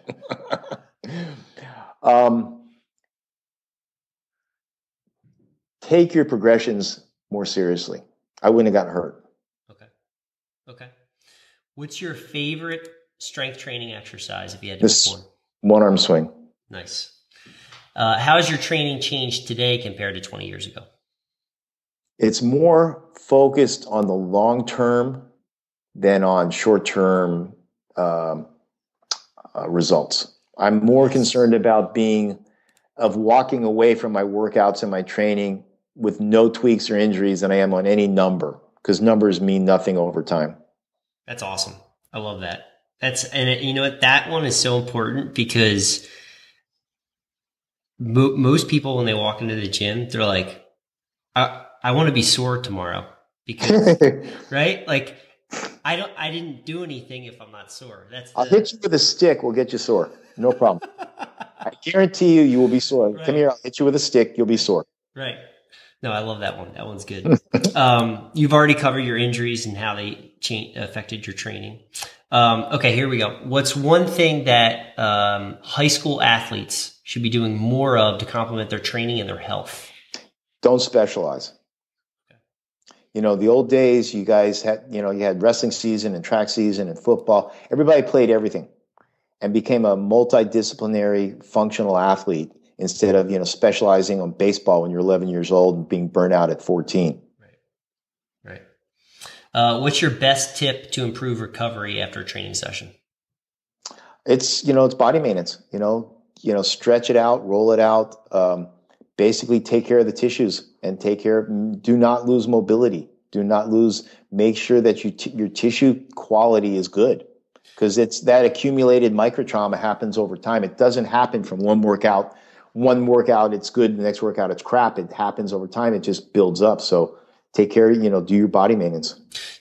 take your progressions more seriously. I wouldn't have gotten hurt. Okay. What's your favorite strength training exercise if you had to This pick one? one-arm swing. Nice. How has your training changed today compared to 20 years ago? It's more focused on the long term than on short-term results. I'm more concerned about walking away from my workouts and my training with no tweaks or injuries than I am on any number, because numbers mean nothing over time. That's awesome. I love that. You know what? That one is so important because most people, when they walk into the gym, they're like, I want to be sore tomorrow because, right? Like, I didn't do anything if I'm not sore. I'll hit you with a stick. We'll get you sore. No problem. I guarantee you will be sore. Right. Come here. I'll hit you with a stick. You'll be sore. Right. No, I love that one. That one's good. You've already covered your injuries and how they affected your training. Okay, here we go. What's one thing that high school athletes should be doing more of to complement their training and their health? Don't specialize. Okay. You know, the old days, you guys had, you had wrestling season and track season and football. Everybody played everything and became a multidisciplinary functional athlete instead of, specializing on baseball when you're 11 years old and being burnt out at 14. Right. What's your best tip to improve recovery after a training session? It's body maintenance, stretch it out, roll it out, basically take care of the tissues and do not lose mobility. Make sure that your tissue quality is good, because it's that accumulated microtrauma happens over time. It doesn't happen from one workout, it's good. The next workout, it's crap. It happens over time. It just builds up. So take care, do your body maintenance.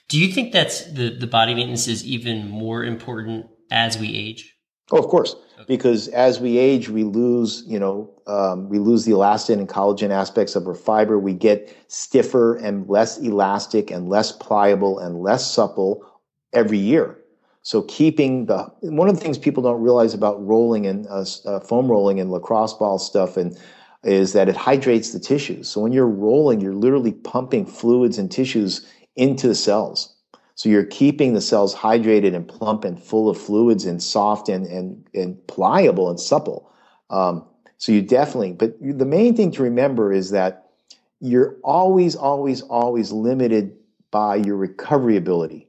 Do you think that's the body maintenance is even more important as we age? Oh, of course. Okay. Because as we age, we lose, we lose the elastin and collagen aspects of our fiber. We get stiffer and less elastic and less pliable and less supple every year. So one of the things people don't realize about rolling and foam rolling and lacrosse ball stuff is that it hydrates the tissues. So when you're rolling, you're literally pumping fluids and tissues into the cells. So you're keeping the cells hydrated and plump and full of fluids and soft and pliable and supple. So you definitely, but the main thing to remember is that you're always, always, always limited by your recovery ability.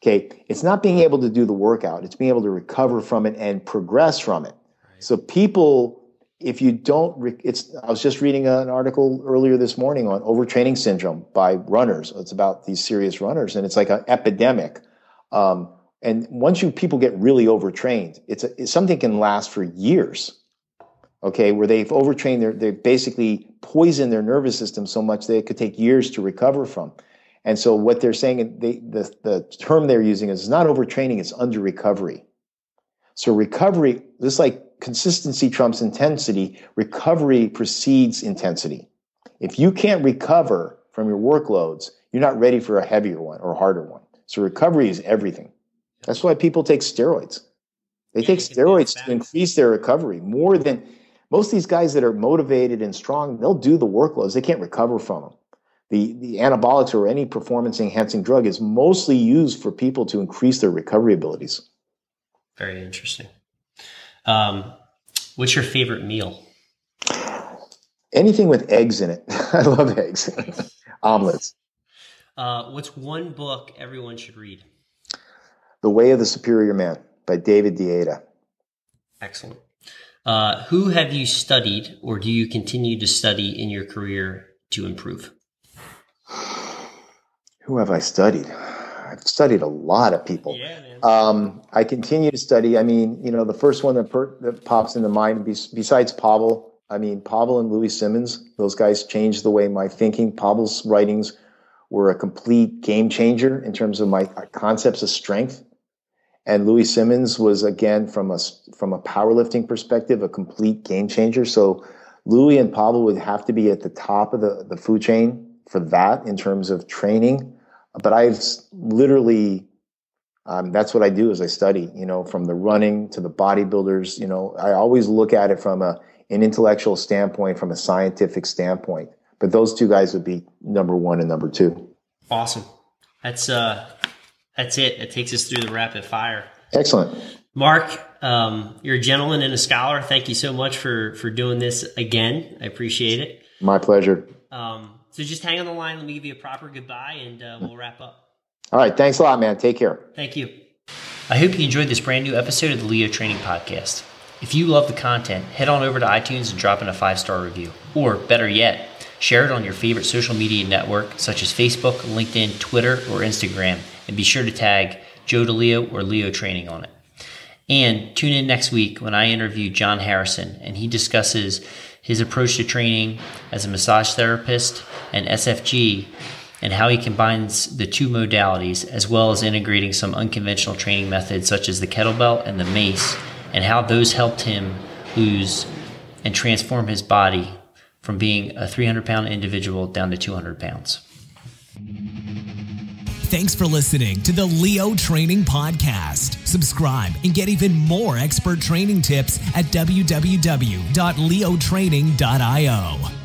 Okay, it's not being able to do the workout, it's being able to recover from it and progress from it. Right. So people, if you don't, I was just reading an article earlier this morning on overtraining syndrome by runners. It's about these serious runners, and it's like an epidemic. And once people get really overtrained, it's something can last for years. Okay, where they've overtrained, they basically poisoned their nervous system so much that it could take years to recover from. And so what they're saying, the term they're using is not overtraining, it's under recovery. So recovery, just like consistency trumps intensity, recovery precedes intensity. If you can't recover from your workloads, you're not ready for a heavier one or a harder one. So recovery is everything. That's why people take steroids. They take steroids to increase their recovery more than most of these guys that are motivated and strong. They'll do the workloads. They can't recover from them. The anabolics or any performance enhancing drug is mostly used for people to increase their recovery abilities. Very interesting. What's your favorite meal? Anything with eggs in it. I love eggs. Omelets. What's one book everyone should read? The Way of the Superior Man by David Deida. Excellent. Who have you studied or do you continue to study in your career to improve? Who have I studied? I've studied a lot of people. Yeah, man. I continue to study. I mean, the first one that pops into mind, besides Pavel, Pavel and Louis Simmons, those guys changed the way my thinking. Pavel's writings were a complete game changer in terms of my concepts of strength. And Louis Simmons was, again, from a powerlifting perspective, a complete game changer. So Louis and Pavel would have to be at the top of the food chain for that in terms of training. But I've literally, that's what I do is I study, from the running to the bodybuilders. I always look at it from an intellectual standpoint, from a scientific standpoint. but those two guys would be number one and number two. Awesome. That's it. It takes us through the rapid fire. Excellent. Mark, you're a gentleman and a scholar. Thank you so much for doing this again. I appreciate it. My pleasure. So just hang on the line. Let me give you a proper goodbye, and we'll wrap up. All right. Thanks a lot, man. Take care. Thank you. I hope you enjoyed this brand new episode of the Leo Training Podcast. If you love the content, head on over to iTunes and drop in a 5-star review. Or better yet, share it on your favorite social media network, such as Facebook, LinkedIn, Twitter, or Instagram. And be sure to tag Joe DeLeo or Leo Training on it. And tune in next week when I interview John Harrison, and he discusses his approach to training as a massage therapist and SFG, and how he combines the two modalities, as well as integrating some unconventional training methods such as the kettlebell and the mace, and how those helped him lose and transform his body from being a 300-pound individual down to 200 pounds. Thanks for listening to the Leo Training Podcast. Subscribe and get even more expert training tips at www.leotraining.io.